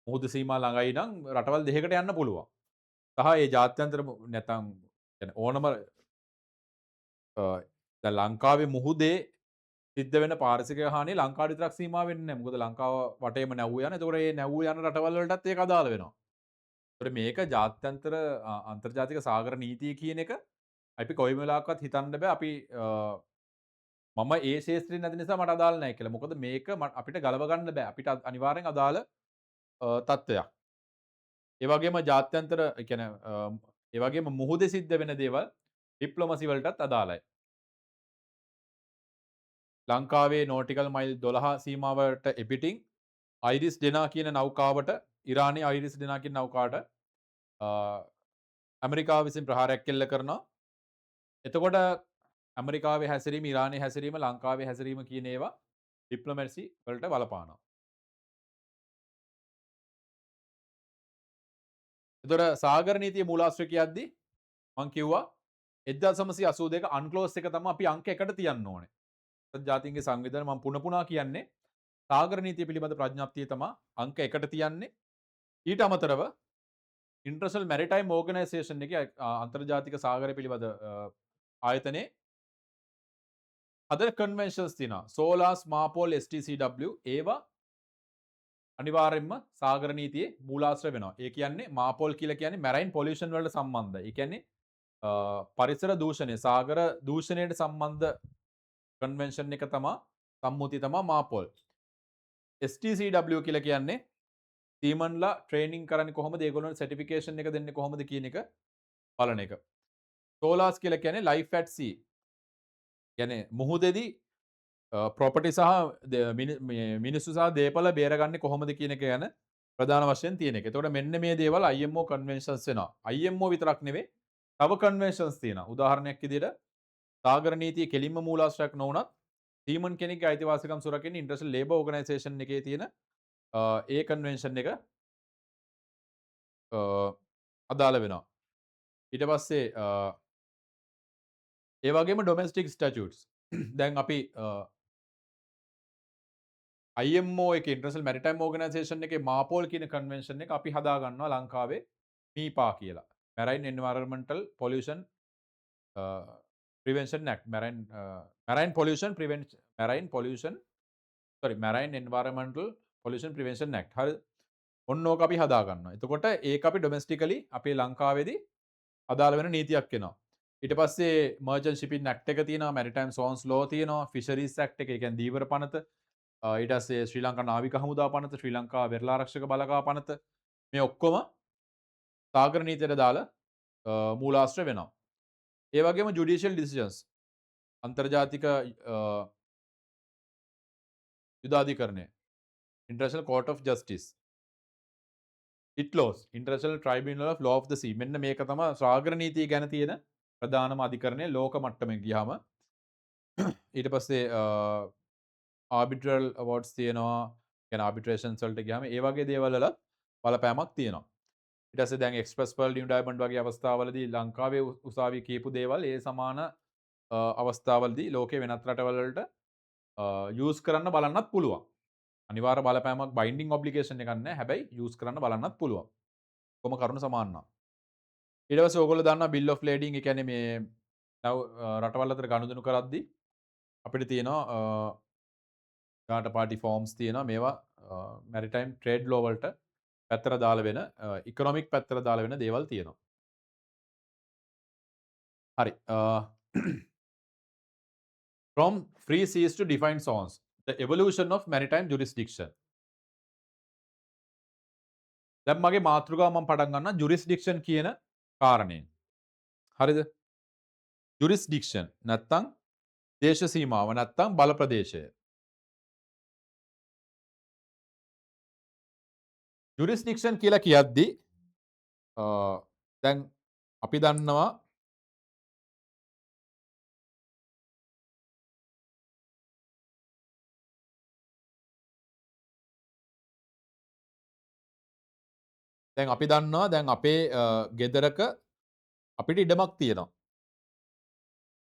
මුහුදු සීමා ළඟයි නම් රටවල් දෙකකට යන්න පුළුවන්. සහ ඒ ජාත්‍යන්තර නැතම් ඕනම දැන් ලංකාවේ මුහුදේ සිද්ධ වෙන පාරිසරික හානිය ලංකාවට විතරක් සීමා වෙන්නේ නැහැ. මොකද ලංකාව වටේම නැව්ව යන. ඒතකොට මේ නැව්ව යන රටවල් වලටත් ඒක අදාළ වෙනවා. ඒතකොට මේක ජාත්‍යන්තර අන්තර්ජාතික සාගර නීතිය කියන එක අපි කොයිම වෙලාවකවත් හිතන්න බෑ අපි මම ඒ ශේත්‍රයේ නැති නිසා මට අදාළ නැහැ කියලා. මොකද මේක අපිට ගලව ගන්න බෑ. අපිට අනිවාර්යෙන් අදාළ තත්ත්වයක්. ඒ වගේම ජාත්‍යන්තර ඒ කියන්නේ ඒ වගේම මුහුදේ සිද්ධ වෙන දේවල් ඩිප්ලොමසි වලටත් අදාළයි. ලංකාවේ නෝටිකල් මයිල් 12 සීමාවට එපිටින් අයිරිස් ඩෙනා කියන නෞකාවට ඉරානයේ අයිරිස් ඩෙනා කියන නෞකාවට ඇමරිකාව විසින් ප්‍රහාරයක් එල්ල කරනවා. එතකොට ඇමරිකාවේ හැසිරීම, ඉරානයේ හැසිරීම, ලංකාවේ හැසිරීම කියන ඒවා ඩිප්ලොමැසි වලට බලපානවා. එතකොට සාගර නීතිය මූලාශ්‍ර කියද්දී මම කිව්වා 1982 අන්ක්ලෝස් එක තමයි අපි අංක 1ට තියන්න ඕනේ. ජාතීන්ගේ සංවිධානය මම පුන කියන්නේ සාගර නීතිය පිළිබඳ ප්‍රඥප්තිය තමයි අංක 1ට තියන්නේ. ඊට අමතරව ඉන්ටර්නැෂනල් මැරිටයිම් ඕගනයිසේෂන් එකේ අන්තර්ජාතික සාගරය පිළිබඳ ආයතනයේ අදර කන්වෙන්ෂන්ස් තියෙනවා. සෝලාස්, මාපෝල්, STCW ඒවා අනිවාර්යෙන්ම සාගර නීතියේ මූලාශ්‍ර වෙනවා. ඒ කියන්නේ මාපෝල් කියලා කියන්නේ මැරයින් පොලියුෂන් වලට සම්බන්ධයි. ඒ කියන්නේ පරිසර දූෂණය සාගර දූෂණයට සම්බන්ධ කන්වෙන්ෂන් එක තමා සම්මුති තමා මාපොල්. STCW කියලා කියන්නේ සීමන්ලා ට්‍රේනින් කරන්නේ කොහොමද, ඒගොල්ලන්ට සර්ටිෆිකේෂන් එක දෙන්නේ කොහොමද කියන එක බලන එක. සෝලාස් කියලා කියන්නේ ලයිෆ් ඇට් සී. කියන්නේ මුහුදේදී ප්‍රොපර්ටි සහ මිනිස්සු සහ දේපල බේරගන්නේ කොහොමද කියන එක ගැන ප්‍රධාන වශයෙන් තියෙන එක. එතකොට මෙන්න මේ දේවල් IMO කන්වෙන්ෂන්ස් වෙනවා. IMO විතරක් නෙවෙයි තව කන්වෙන්ෂන්ස් තියෙනවා. උදාහරණයක් විදිහට සාගර නීතිය කෙලින්ම මූලාශ්‍රයක් නොවුනත් සීමන් කෙනෙක්ගේ අයිතිවාසිකම් සුරකින්න ඉන්ටර්නැෂනල් ලේබර් ඕගනයිසේෂන් එකේ තියෙන ඒ කන්වෙන්ෂන් එක අදාළ වෙනවා. ඊට පස්සේ ඒ වගේම ඩොමෙස්ටික් ස්ටැචුට්ස්. දැන් අපි IMO එක ඉන්ටර්නැෂනල් මැරිටයිම් ඕගනයිසේෂන් එකේ මාපෝල් කියන කන්වෙන්ෂන් එක අපි හදා ගන්නවා ලංකාවේ මීපා කියලා. Marine environmental pollution prevention act. Marine environmental pollution prevention act. හරි. ඔන්න ඕක අපි හදා ගන්නවා. එතකොට ඒක අපි ඩොමෙස්ටිකලි අපේ ලංකාවේදී අදාළ වෙන නීතියක් වෙනවා. ඊට පස්සේ මර්චන්ට් ෂිපින් ඇක්ට් එක තියෙනවා, මැරිටයිම් සෝන්ස් ලෝ තියෙනවා, ෆිෂරීස් ඇක්ට් එක, ඒ කියන්නේ දීවර පනත, ඊට පස්සේ ශ්‍රී ලංකා නාවික හමුදා පනත, ශ්‍රී ලංකා වෙරළ ආරක්ෂක බලකා පනත, මේ ඔක්කොම සාගර නීතියට දාලා මූලාශ්‍ර වෙනවා. ඒ වගේම ජුඩිෂියල් ඩිසිෂන්ස්, අන්තර්ජාතික යුදාධිකරණය, international court of justice, ITLOS, international tribunal of law of the sea. මෙන්න මේක තමයි සාගර නීතිය ගැන තියෙන ප්‍රධානම අධිකරණය ලෝක මට්ටමින් ගියාම. ඊට පස්සේ ආබිට්‍රල් අවෝඩ්ස් තියෙනවා, කියන්නේ ආබිට්‍රේෂන්ස් වලට ගියාම ඒ වගේ දේවල් වල බලපෑමක් තියෙනවා. ඊට පස්සේ දැන් එක්ස්ප්‍රස් පර්ල් නිව් ඩයමන්ඩ් වගේ අවස්ථාවලදී ලංකාවේ උසාවිය කියපු දේවල් ඒ සමාන අවස්ථාවලදී ලෝකේ වෙනත් රටවල් වලට යූස් කරන්න බලන්නත් පුළුවන්. අනිවාර්ය බලපෑමක් බයින්ඩින් ඔබ්ලිගේෂන් එකක් නැහැ. හැබැයි යූස් කරන්න බලන්නත් පුළුවන්. කොහොම කරුණු සමාන නම්. ඊට පස්සේ ඕගොල්ලෝ දන්නවා බිල් ඔෆ් ලේඩින්. ඒ කියන්නේ මේ රටවල් අතර ගනුදෙනු කරද්දී අපිට තියෙනවා ඩාටා පාටි ෆෝම්ස් තියෙනවා. මේවා මැරිටයිම් ට්‍රේඩ් ලෝ වලට පැත්තට දාලා වෙන ඉකොනොමික් පැත්තට දාලා වෙන දේවල් තියෙනවා. හරි. From free seas to defined zones, the evolution of maritime jurisdiction. දැන් මගේ මාතෘකාව මම පටන් ගන්නවා jurisdiction කියන කාරණයෙන්. හරිද? jurisdiction නැත්තම් දේශ සීමාව නැත්තම් බල ප්‍රදේශය. jurisdiction කියලා කියද්දී දැන් අපි දන්නවා දැන් අපේ ගෙදරක අපිට ඉඩමක් තියෙනවා.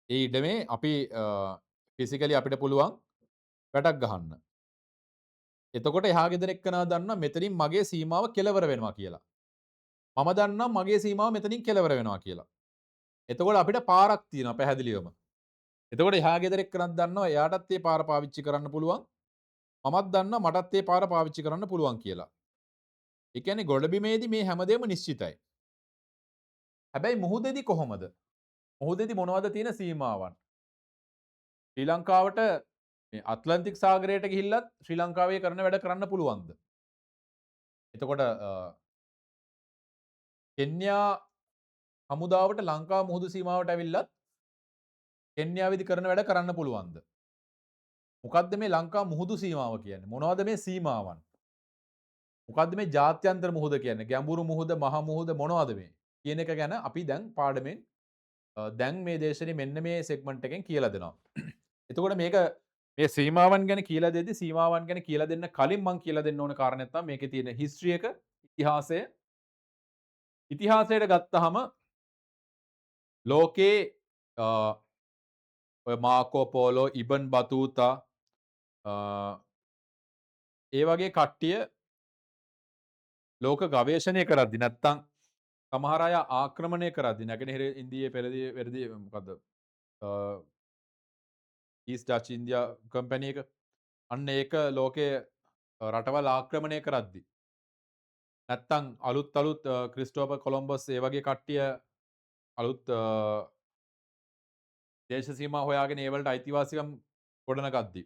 ඒ ඉඩමේ අපි ෆිසිකලි අපිට පුළුවන් වැටක් ගහන්න. එතකොට එහා ගෙදර එක්කෙනා දන්නවා මෙතනින් මගේ සීමාව කෙලවර වෙනවා කියලා. මම දන්නවා මගේ සීමාව මෙතනින් කෙලවර වෙනවා කියලා. එතකොට අපිට පාරක් තියෙනවා පැහැදිලිවම. එතකොට එහා ගෙදර එක්කෙනත් දන්නවා එයාටත් ඒ පාර පාවිච්චි කරන්න පුළුවන්. මමත් දන්නවා මටත් ඒ පාර පාවිච්චි කරන්න පුළුවන් කියලා. ඒ කියන්නේ ගොඩබිමේදී මේ හැමදේම නිශ්චිතයි. හැබැයි මුහුදේදී කොහොමද? මුහුදේදී මොනවද තියෙන සීමාවන්? ශ්‍රී ලංකාවට මේ ඇට්ලන්ටික් සාගරයට ගිහිල්ලත් ශ්‍රී ලංකාවේ කරන වැඩ කරන්න පුළුවන්ද? එතකොට කෙන්යා හමුදාවට ලංකා මුහුදු සීමාවට ඇවිල්ලත් කෙන්යාවේදී කරන වැඩ කරන්න පුළුවන්ද? මොකද්ද මේ ලංකා මුහුදු සීමාව කියන්නේ? මොනවද මේ සීමාවන්? මොකද්ද මේ ජාත්‍යන්තර මුහුද කියන්නේ? ගැඹුරු මුහුද, මහ මුහුද මොනවද මේ? කියන එක ගැන අපි දැන් පාඩමෙන් දැන් මේ දේශනේ මෙන්න මේ සෙග්මන්ට් එකෙන් කියලා දෙනවා. එතකොට මේක මේ සීමාවන් ගැන කියලා දෙද්දි සීමාවන් ගැන කියලා දෙන්න කලින් මම කියලා දෙන්න ඕන කාරණයක් තමයි මේකේ තියෙන හිස්ටරි එක, ඉතිහාසය. ඉතිහාසයට ගත්තහම ලෝකේ ඔය මාකෝ පෝලෝ, ඉබන් බතූතා ඒ වගේ කට්ටිය ලෝක ගවේෂණය කරද්දි නැත්තම් සමහර අය ආක්‍රමණය කරද්දි නැගෙනහිර ඉන්දියේ පෙරදී මොකද්ද ඊස්ට් ඩච් ඉන්දියා කම්පැනි එක අන්න ඒක ලෝකයේ රටවල් ආක්‍රමණය කරද්දි නැත්තම් අලුත් ක්‍රිස්ටෝෆර් කොලම්බස් ඒ වගේ කට්ටිය අලුත් දේශ සීමා හොයාගෙන ඒවලට අයිතිවාසිකම් ගොඩනගද්දී.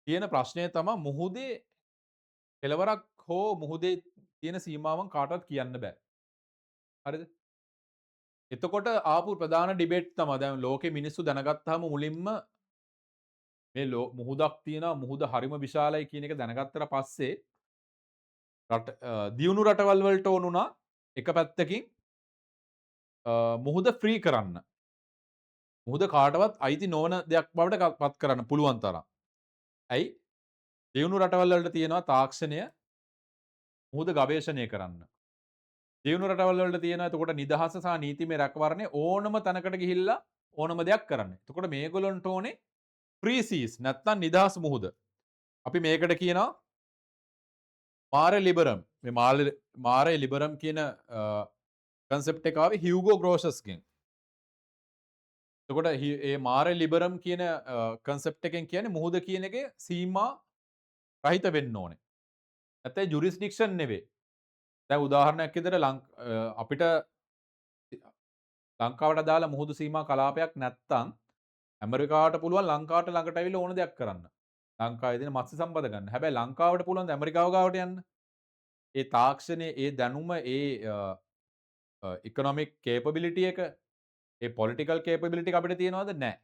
තියෙන ප්‍රශ්නය තමා මුහුදේ කෙළවරක් හෝ මුහුදේ තියෙන සීමාවන් කාටවත් කියන්න බෑ. හරිද? එතකොට ආපු ප්‍රධාන ඩිබේට් තමා දැන් ලෝකෙ මිනිස්සු දැනගත්තාම මුලින්ම මේ මුහුදක් තියෙනවා මුහුද හරිම විශාලයි කියන එක දැනගත්තට පස්සේ දියුණු රටවල් වලට ඕනුනා එක පැත්තකින් මුහුද ෆ්‍රී කරන්න. මුහුද කාටවත් අයිති නොවන දෙයක් බවට පත් කරන්න පුළුවන් තරම්. ඇයි? දියුණු රටවල් වලට තියෙනවා තාක්ෂණය මුහුද ගවේෂණය කරන්න. දියුණු රටවල් වලට තියෙනවා එතකොට නිදහස සහ නීතිමය රැකවරණය ඕනම තැනකට ගිහිල්ලා ඕනම දෙයක් කරන්න. එතකොට මේගොල්ලන්ට ඕනේ ෆ්‍රී සීස් නැත්නම් නිදහස් මුහුද. අපි මේකට කියනවා මාරේ ලිබරම්. මේ මාරේ ලිබරම් කියන කන්සෙප්ට් එක ආවේ හියුගෝ ග්‍රෝසස්ගෙන්. එතකොට ඒ මාරේ ලිබරම් කියන කන්සෙප්ට් එකෙන් කියන්නේ මුහුද කියන එකේ සීමා රහිත වෙන්න ඕනේ. නැත්නම් ජුරිස්ඩික්ෂන් නෙවෙයි. දැන් උදාහරණයක් විදිහට අපිට ලංකාවට අදාළ මුහුදු සීමා කලාපයක් නැත්තම් ඇමරිකාවට පුළුවන් ලංකාවට ළඟට ඇවිල්ලා ඕන දෙයක් කරන්න. ලංකාවේ තියෙන මත්ස්‍ය සම්පත ගන්න. හැබැයි ලංකාවට පුළුවන් ඇමරිකාව ගාවට යන්න. ඒ තාක්ෂණයේ ඒ දැනුම ඒ ඉකොනොමික් කේපබිලිටි එක ඒ පොලිටිකල් කේපබිලිටි එක අපිට තියෙනවද? නැහැ.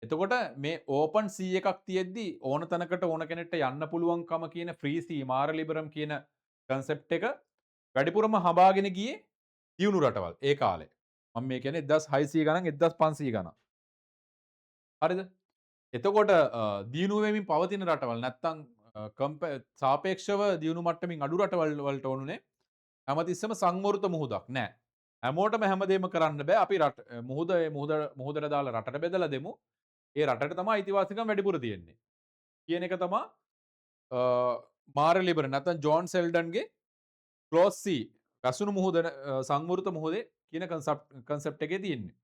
එතකොට මේ ඕපන් සී එකක් තියෙද්දි ඕන තැනකට ඕන කෙනෙක්ට යන්න පුළුවන්කම කියන ෆ්‍රී සී මාර ලිබරම් කියන කන්සෙප්ට් එක වැඩිපුරම හඹාගෙන ගියේ දියුණු රටවල් ඒ කාලේ. මම මේ කියන්නේ 1600 ගණන් 1500 ගණන්. හරිද? එතකොට දියුණු වෙමින් පවතින රටවල් නැත්තම් සාපේක්ෂව දියුණු මට්ටමින් අඩු රටවල් වලට ඕනුනේ හැමතිස්සෙම සංවෘත මුහුදක් නෑ. හැමෝටම හැමදේම කරන්න බෑ. අපි මුහුදට දාලා රටට බෙදලා දෙමු. ඒ රටට තමයි අයිතිවාසිකම් වැඩිපුර තියෙන්නේ. කියන එක තමා මාර ලිබරම් නැත්තම් ජෝන් සෙල්ඩන්ගේ ක්ලෝස් සී වැසුණු මුහුද සංවෘත මුහුදේ කියන කන්සෙප්ට් එකේ තියෙන්නේ.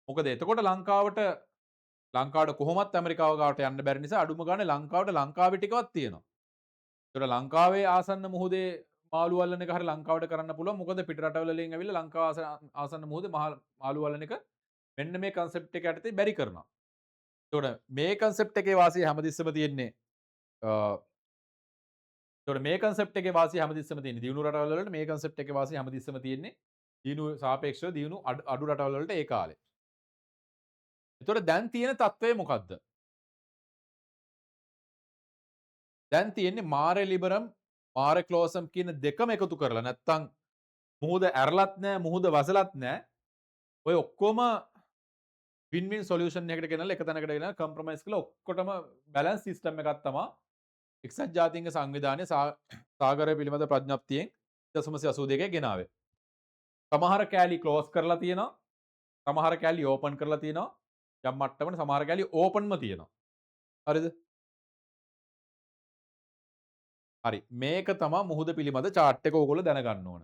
මොකද එතකොට ලංකාවට කොහොමත් ඇමරිකාව ගාවට යන්න බැරි නිසා අඩුම ගානේ ලංකාවට ලංකාවේ ටිකවත් තියෙනවා. ඒතර ලංකාවේ ආසන්න මුහුදේ මාළු අල්ලන එක හරිය ලංකාවට කරන්න පුළුවන්. මොකද පිට රටවල වලින් ඇවිල්ලා ලංකාව ආසන්න මුහුදේ මාළු අල්ලන එක මෙන්න මේ කන්සෙප්ට් එක යටතේ බැරි කරනවා. ඒතකොට මේ කන්සෙප්ට් එකේ වාසිය හැමතිස්සෙම තියෙන්නේ ඒතකොට මේ කන්සෙප්ට් එකේ වාසිය හැමතිස්සෙම තියෙන්නේ දියුණු රටවල් වලට මේ කන්සෙප්ට් එකේ වාසිය හැමතිස්සෙම තියෙන්නේ දියුණු සාපේක්ෂව දියුණු අඩු රටවල් වලට ඒ කාලේ. එතකොට දැන් තියෙන තත්ත්වය මොකද්ද? දැන් තියෙන්නේ මාරේ ලිබරම් මාරේ ක්ලෝසම් කියන දෙකම එකතු කරලා නැත්තම් මුහුද ඇරලත් නෑ මුහුද වසලත් නෑ. ඔය ඔක්කොම වින් වින් සොලියුෂන් එකකට ගෙනල්ලා එක තැනකට ගෙනල්ලා කම්ප්‍රොමයිස් කරලා ඔක්කොටම බැලන්ස් සිස්ටම් එකක් තමයි එක්සත් ජාතීන්ගේ සංවිධානයේ සාගරය පිළිබඳ ප්‍රඥප්තියෙන් 1982 ගෙනාවේ. සමහර කෑලි ක්ලෝස් කරලා තියෙනවා. සමහර කෑලි ඕපන් කරලා තියෙනවා. යම් මට්ටමකට සමහර කෑලි ඕපන්ම තියෙනවා. හරිද? හරි. මේක තමයි මුහුද පිළිබඳ chart එක ඕගොල්ලෝ දැනගන්න ඕන.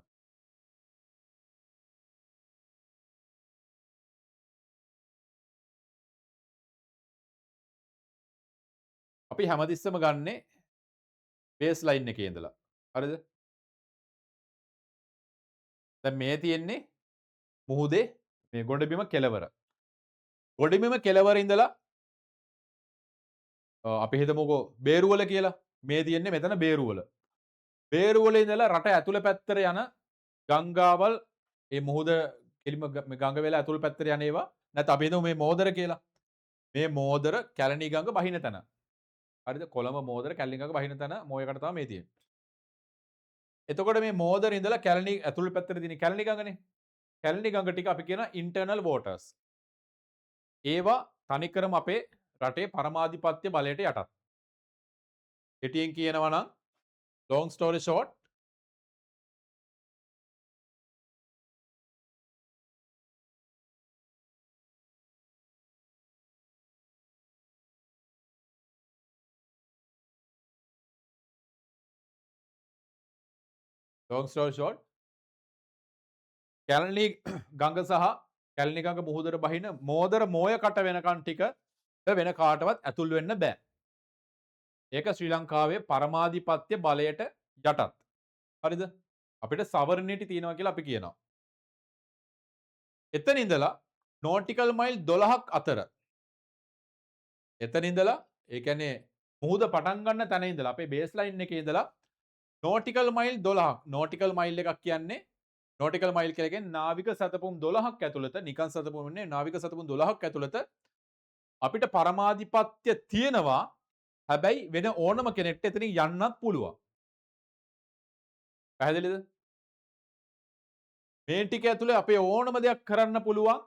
අපි හැමතිස්සම ගන්නේ බේස් ලයින් එකේ ඉඳලා. හරිද? දැන් මේ තියෙන්නේ මුහුදේ මේ ගොඩබිම කෙළවර. ගොඩබිම කෙළවර ඉඳලා අපි හිතමුකෝ බේරුවල කියලා. මේ තියෙන්නේ මෙතන බේරුවල. බේරුවල ඉඳලා රට ඇතුළ පැත්තට යන ගංගාවල් ඒ මුහුද කෙලිම ගඟ වෙලා ඇතුළ පැත්තට යන ඒවා නැත්නම් අපි හිතමු මේ මෝදර කියලා. මේ මෝදර කැලණි ගඟ බහින තැන. හරිද? කොළඹ මෝදර කැලණි ගඟ බහින තැන මොයකට තමයි මේ තියෙන්නේ. එතකොට මේ මෝදර ඉඳලා කැලණි ඇතුළ පැත්තට තියෙන කැලණි ගඟනේ. කැලණි ගඟ ටික අපි කියන ඉන්ටර්නල් වෝටර්ස්. ඒවා තනිකරම අපේ රටේ පරමාධිපත්‍ය බලයට යටත්. කෙටියෙන් කියනවා නම් long story short කැලණි ගඟ සහ කැලණි ගඟ මුහුදට බහින මෝදර මෝය කට වෙනකන් ටික වෙන කාටවත් ඇතුල් වෙන්න බෑ. ඒක ශ්‍රී ලංකාවේ පරමාධිපත්‍ය බලයට යටත්. හරිද? අපිට සවර්නිටි තියෙනවා කියලා අපි කියනවා. එතන ඉඳලා නෝටිකල් මයිල් 12ක් අතර. එතන ඉඳලා ඒ කියන්නේ මුහුද පටන් ගන්න තැන ඉඳලා අපේ බේස් ලයින් එකේ ඉඳලා නෝටිකල් මයිල් 12ක්. නෝටිකල් මයිල් එකක් කියන්නේ නෝටිකල් මයිල් කියලා කියන්නේ නාවික සැතපුම් 12ක් ඇතුළත නිකන් සැතපුම් නෙවෙයි නාවික සැතපුම් 12ක් ඇතුළත අපිට පරමාධිපත්‍ය තියෙනවා. හැබැයි වෙන ඕනම කෙනෙක්ට එතනින් යන්නත් පුළුවන්. පැහැදිලිද? මේ ටික ඇතුලේ අපේ ඕනම දෙයක් කරන්න පුළුවන්.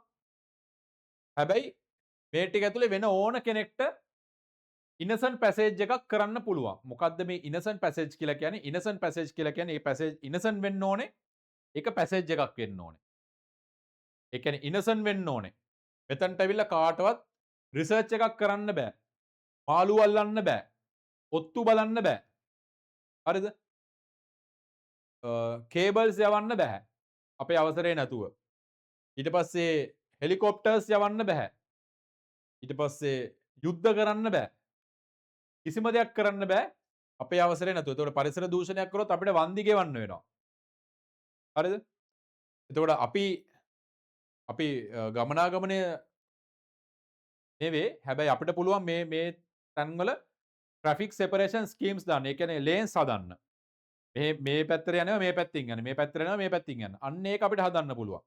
හැබැයි මේ ටික ඇතුලේ වෙන ඕන කෙනෙක්ට ඉනසන්ට් පැසේජ් එකක් කරන්න පුළුවන්. මොකද්ද මේ ඉනසන්ට් පැසේජ් කියලා කියන්නේ? ඉනසන්ට් පැසේජ් කියලා කියන්නේ මේ පැසේජ් ඉනසන්ට් වෙන්න ඕනේ. ඒක පැසේජ් එකක් වෙන්න ඕනේ. ඒ කියන්නේ ඉනසන්ට් වෙන්න ඕනේ. මෙතනට ඇවිල්ලා කාටවත් රිසර්ච් එකක් කරන්න බෑ. මාළු අල්ලන්න බෑ. ඔත්තු බලන්න බෑ. හරිද? කේබල්ස් යවන්න බෑ. අපේ අවසරේ නැතුව. ඊට පස්සේ හෙලිකොප්ටර්ස් යවන්න බෑ. ඊට පස්සේ යුද්ධ කරන්න බෑ. කිසිම දෙයක් කරන්න බෑ අපේ අවසරේ නැතුව. එතකොට පරිසර දූෂණයක් කරොත් අපිට වන්දි ගෙවන්න වෙනවා. හරිද? එතකොට අපි ගමනාගමනය නෙවෙයි. හැබැයි අපිට පුළුවන් මේ තැන්වල ට්‍රැෆික් සෙපරේෂන් ස්කීම්ස් දාන්න. ඒ කියන්නේ ලේන්ස් හදන්න. මේ පැත්තට යනවා මේ පැත්තෙන් යන්න. මේ පැත්තට යනවා මේ පැත්තෙන් යන්න. අන්න ඒක අපිට හදන්න පුළුවන්.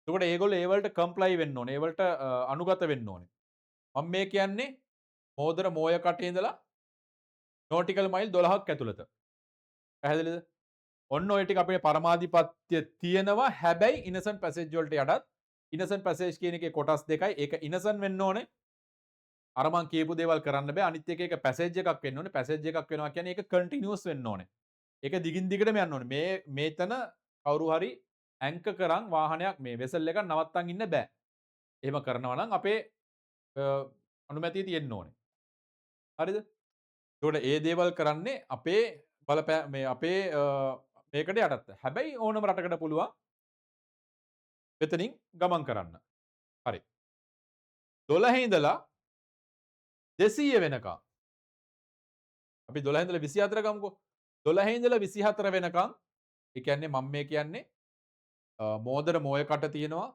එතකොට ඒගොල්ලෝ ඒ වලට කම්ප්ලයි වෙන්න ඕනේ. ඒ වලට අනුගත වෙන්න ඕනේ. මම මේ කියන්නේ මෝදර මෝය කටේ ඉඳලා නෝටිකල් මයිල් 12ක් ඇතුළත. පැහැදිලිද? ඔන්න ඔය ටික අපේ පරමාධිපත්‍ය තියෙනවා. හැබැයි ඉනසන්ට් පැසේජ් වලට යටත් ඉනසන්ට් පැසේජ් කියන එකේ කොටස් දෙකයි. ඒක ඉනසන්ට් වෙන්න ඕනේ. අර මං කියපු දේවල් කරන්න බෑ. අනිත් එක ඒක පැසේජ් එකක් වෙන්න ඕනේ. පැසේජ් එකක් වෙනවා කියන්නේ ඒක කන්ටිනියුස් වෙන්න ඕනේ. ඒක දිගින් දිගටම යන්න ඕනේ. මේතන කවුරු හරි ඇන්ක කරන් වාහනයක් මේ වෙසල් එකක් නවත්තන් ඉන්න බෑ. එහෙම කරනවා නම් අපේ අනුමැතිය තියෙන්න ඕනේ. හරිද? ඒකට ඒ දේවල් කරන්නේ අපේ මේ අපේ මේකට යටත්. හැබැයි ඕනම රටකට පුළුවන් මෙතනින් ගමන් කරන්න. හරි. 12 ඉඳලා 200 වෙනකම්. අපි 12 ඉඳලා 24 ගමුකෝ. 12 ඉඳලා 24 වෙනකම් ඒ කියන්නේ මම මේ කියන්නේ මෝදර මෝය කට තියෙනවා.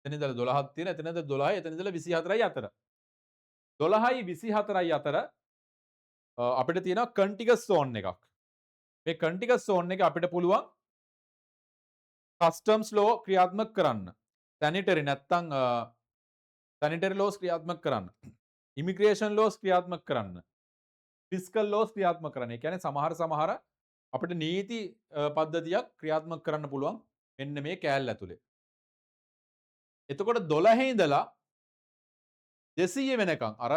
එතන ඉඳලා 12ක් තියෙනවා. එතන ඉඳලා 12යි එතන ඉඳලා 24යි අතර. 12යි 24යි අතර අපිට තියෙනවා කන්ටිගස් සෝන් එකක්. මේ කන්ටිගස් සෝන් එක අපිට පුළුවන් කස්ටම්ස් ලෝ ක්‍රියාත්මක කරන්න. සැනිටරි නැත්තම් සැනිටරි ලෝස් ක්‍රියාත්මක කරන්න. ඉමිග්‍රේෂන් ලෝස් ක්‍රියාත්මක කරන්න. ෆිස්කල් ලෝස් ක්‍රියාත්මක කරන්න. ඒ කියන්නේ සමහර අපිට නීති පද්ධතියක් ක්‍රියාත්මක කරන්න පුළුවන් මෙන්න මේ කෑල්ල ඇතුලේ. එතකොට 12 ඉඳලා 200 වෙනකන් අර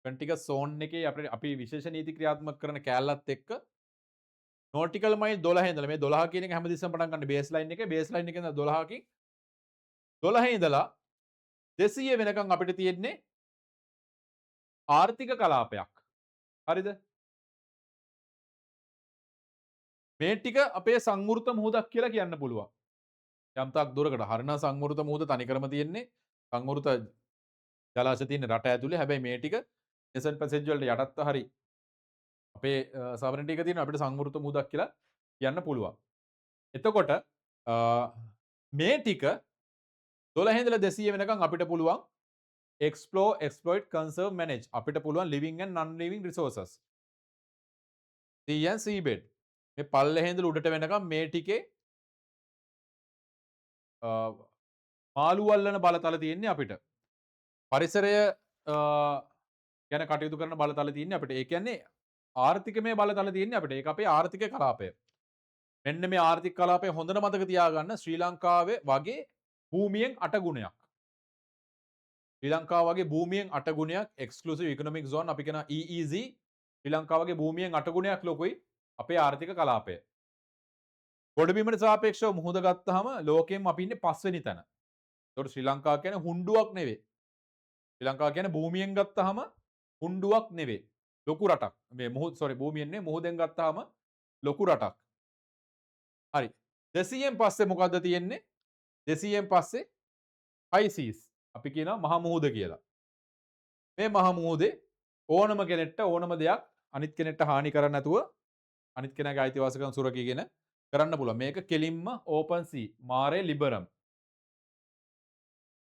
කන්ටිගස් සෝන් එකේ අපි විශේෂ නීති ක්‍රියාත්මක කරන කෑල්ලත් එක්ක නෝටිකල් මයිල් 12 ඉඳලා මේ 12 කියන එක හැමදෙස්සම පටන් ගන්න බේස් ලයින් එකේ බේස් ලයින් එකේ ඉඳලා 12කින් 12 ඉඳලා 200 වෙනකන් අපිට තියෙන්නේ ආර්ථික කලාපයක්. හරිද? මේ ටික අපේ සංවෘත මුහුදක් කියලා කියන්න පුළුවන්. යම්තාක් දුරකට හරිනම් සංවෘත මුහුද තනිකරම තියෙන්නේ සංවෘත ජලාශය තියෙන රට ඇතුලේ. හැබැයි මේ ටික ඉනසන්ට් පැසේජ් වලට යටත්ව හරි අපේ සවරන්ටි එක තියෙන අපිට සංවෘත මුහුදක් කියලා කියන්න පුළුවන්. එතකොට මේ ටික 12 ඉඳලා 200 වෙනකන් අපිට පුළුවන් explore, exploit, conserve, manage. අපිට පුළුවන් living and non-living resources. sea and seabed. මේ පල්ලෙහා ඉඳලා උඩට වෙනකම් මේ ටිකේ මාළු අල්ලන බලතල තියෙන්නේ අපිට. පරිසරය ගැන කටයුතු කරන බලතල තියෙන්නේ අපිට. ඒ කියන්නේ ආර්ථිකමය බලතල තියෙන්නේ අපිට. ඒක අපේ ආර්ථික කලාපය. මෙන්න මේ ආර්ථික කලාපය හොඳට මතක තියාගන්න. ශ්‍රී ලංකාවේ වගේ භූමියෙන් 8 ගුණයක්. ශ්‍රී ලංකාව වගේ භූමියෙන් 8 ගුණයක් එක්ස්ක්ලූසිව් ඉකොනොමික් zone අපි කියන EEZ ශ්‍රී ලංකාව වගේ භූමියෙන් 8 ගුණයක් ලොකුයි අපේ ආර්ථික කලාපය. ගොඩබිමට සාපේක්ෂව මුහුද ගත්තාම ලෝකෙම අපි ඉන්නේ 5 වෙනි තැන. ඒතකොට ශ්‍රී ලංකාව කියන්නේ හුණ්ඩුවක් නෙවෙයි. ශ්‍රී ලංකාව කියන්නේ භූමියෙන් ගත්තාම හුණ්ඩුවක් නෙවෙයි. ලොකු රටක්. මේ භූමියෙන් නෙවෙයි මුහුදෙන් ගත්තාම ලොකු රටක්. හරි. 200න් පස්සේ මොකද්ද තියෙන්නේ? 200න් පස්සේ high seas අපි කියනවා මහා මුහුද කියලා. මේ මහා මුහුදේ ඕනම කෙනෙක්ට ඕනම දෙයක් අනිත් කෙනෙක්ට හානි කරන්නේ නැතුව අනිත් කෙනාගේ අයිතිවාසිකම් සුරකීගෙන කරන්න පුළුවන්. මේක කෙලින්ම ඕපන් සී මාරේ ලිබරම්.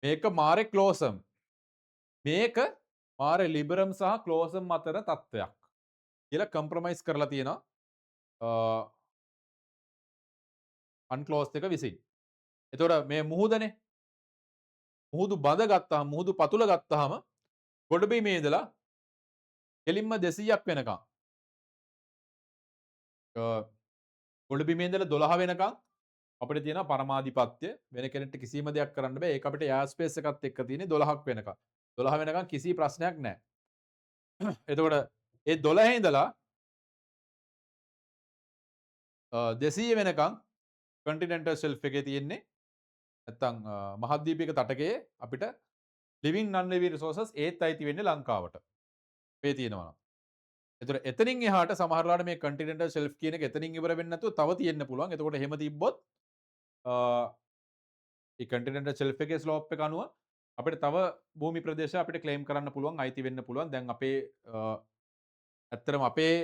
මේක මාරේ ක්ලෝසම්. මේක මාරේ ලිබරම් සහ ක්ලෝසම් අතර තත්ත්වයක් කියලා කම්ප්‍රොමයිස් කරලා තියෙනවා අන්ක්ලෝස් එක විසින්. එතකොට මේ මුහුදනේ මුහුදු බඳ ගත්තාම මුහුදු පතුල ගත්තාම ගොඩබිමේ ඉඳලා කෙලින්ම 200ක් වෙනකම් ගොඩබිමේ ඉඳලා 12 වෙනකම් අපිට තියෙනවා පරමාධිපත්‍ය. වෙන කෙනෙක්ට කිසිම දෙයක් කරන්න බෑ. ඒක අපිට එයාර් ස්පේස් එකත් එක්ක තියෙන්නේ 12ක් වෙනකම්. 12 වෙනකම් කිසි ප්‍රශ්නයක් නැහැ. එතකොට ඒ 12 ඉඳලා 200 වෙනකම් කන්ටිනෙන්ටල් ෂෙල්ෆ් එකේ තියෙන්නේ නැත්තම් මහද්වීපික තටකයේ අපිට ලිවිං නන් ලිවිං රිසෝසස් ඒත් අයිති වෙන්නේ ලංකාවට. මේ තියෙනවා. එතකොට එතනින් එහාට සමහරලාට මේ කන්ටිනෙන්ටල් ෂෙල්ෆ් කියන එක එතනින් ඉවර වෙන්නේ නැතුව තව තියෙන්න පුළුවන්. එතකොට එහෙම තිබ්බොත් ඒ කන්ටිනෙන්ටල් ෂෙල්ෆ් එකේ ස්ලෝප් එක අනුව අපිට තව භූමි ප්‍රදේශ අපිට ක්ලේම් කරන්න පුළුවන්, අයිති වෙන්න පුළුවන්. දැන් අපේ ඇත්තටම අපේ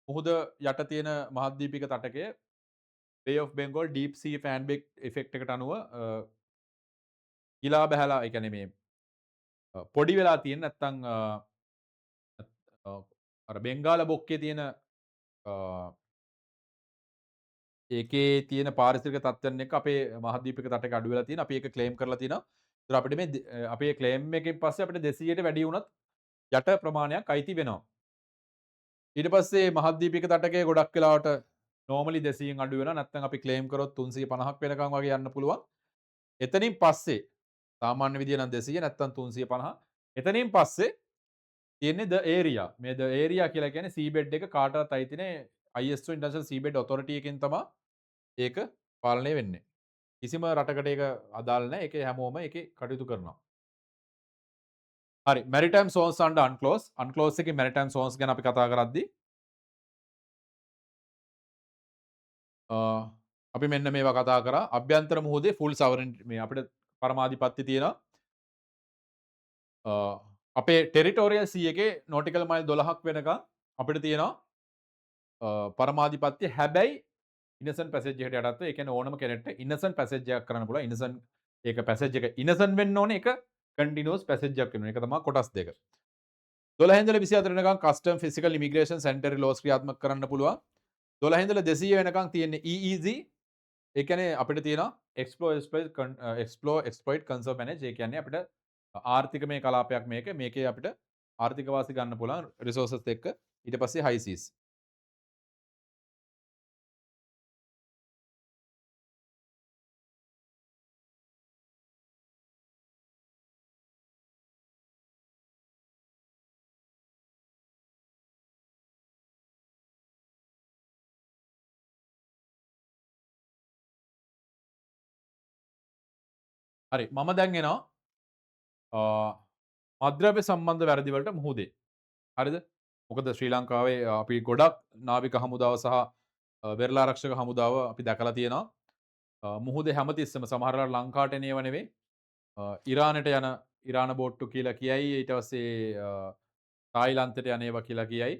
මුහුද යට තියෙන මහද්වීපික තටකය Bay of Bengal Deep Sea Fan Effect එකට අනුව ගිලා බැහැලා ඒ කියන්නේ මේ පොඩි වෙලා තියෙන නැත්තම් අර බෙන්ගාල බොක්කේ තියෙන ඒකේ තියෙන පාරිසරික තත්ත්වයන් එක්ක අපේ මහද්වීපික තටක අඩු වෙලා තියෙන. අපි ඒක ක්ලේම් කරලා තියෙනවා. ඒතර අපිට මේ අපේ ක්ලේම් එකෙන් පස්සේ අපිට 200ට වැඩි වුණත් යට ප්‍රමාණයක් අයිති වෙනවා. ඊට පස්සේ මහද්වීපික තටකයේ ගොඩක් වෙලාවට නෝමලි 200න් අඩු වෙනවා. නැත්නම් අපි ක්ලේම් කරොත් 350ක් වෙනකම් වගේ යන්න පුළුවන්. එතනින් පස්සේ සාමාන්‍ය විදිය නම් 200 නැත්නම් 350. එතනින් පස්සේ තියෙන්නේ ද ඒරියා. මේ ද ඒරියා කියලා කියන්නේ සීබෙඩ් එක කාටවත් අයිති නැහැ. ISO ඉන්ටර්නැෂනල් සීබෙඩ් ඔතොරිටි එකෙන් තමයි ඒක පාලනය වෙන්නේ. කිසිම රටකට ඒක අදාළ නැහැ. ඒකේ හැමෝම ඒකේ කටයුතු කරනවා. හරි. Maritime සෝන්ස් under අන්ක්ලෝස්. අන්ක්ලෝස් එකේ මැරිටයිම් සෝන්ස් ගැන අපි කතා කරද්දී අපි මෙන්න මේවා කතා කරා. අභ්‍යන්තර මුහුදේ ෆුල් සවරන්ටි මේ අපිට පරමාධිපත්‍ය තියෙනවා. අපේ ටෙරිටෝරියල් සී එකේ නෝටිකල් මයිල් 12ක් වෙනකම් අපිට තියෙනවා පරමාධිපත්‍ය. හැබැයි ඉනසන් පැසේජ් එකට යටත්ව ඒ කියන්නේ ඕනම කෙනෙක්ට ඉනසන් පැසේජ් එකක් කරන්න පුළුවන්. ඉනසන් ඒක පැසේජ් එක ඉනසන් වෙන්න ඕනේ. ඒක කන්ටිනියස් පැසේජ් එකක් වෙනවා. ඒක තමයි කොටස් දෙක. 12 ඉඳලා 24 වෙනකම් custom physical immigration centre laws ක්‍රියාත්මක කරන්න පුළුවන්. 12 ඉඳලා 200 වෙනකම් තියෙන්නේ EEZ. ඒ කියන්නේ අපිට තියෙනවා එක්ස්ප්ලෝර් එක්ස්ප්ලොයිට් කන්සර්ව් මැනේජ්. ඒ කියන්නේ අපිට ආර්ථිකමය කලාපයක් මේක. මේකේ අපිට ආර්ථික වාසි ගන්න පුළුවන් රිසෝසස් එක්ක. ඊට පස්සේ හයි සීස්. හරි. මම දැන් එනවා මද්‍රව්‍ය සම්බන්ධ වැරදි වලට මුහුදේ. හරිද? මොකද ශ්‍රී ලංකාවේ අපි ගොඩක් නාවික හමුදාව සහ වෙරළ ආරක්ෂක හමුදාව අපි දැකලා තියෙනවා. මුහුදේ හැමතිස්සෙම සමහරවල් ලංකාවට එන ඒවා නෙවෙයි. ඉරානට යන ඉරාන බෝට්ටු කියලා කියයි. ඊට පස්සේ තායිලන්තයට යන ඒවා කියලා කියයි.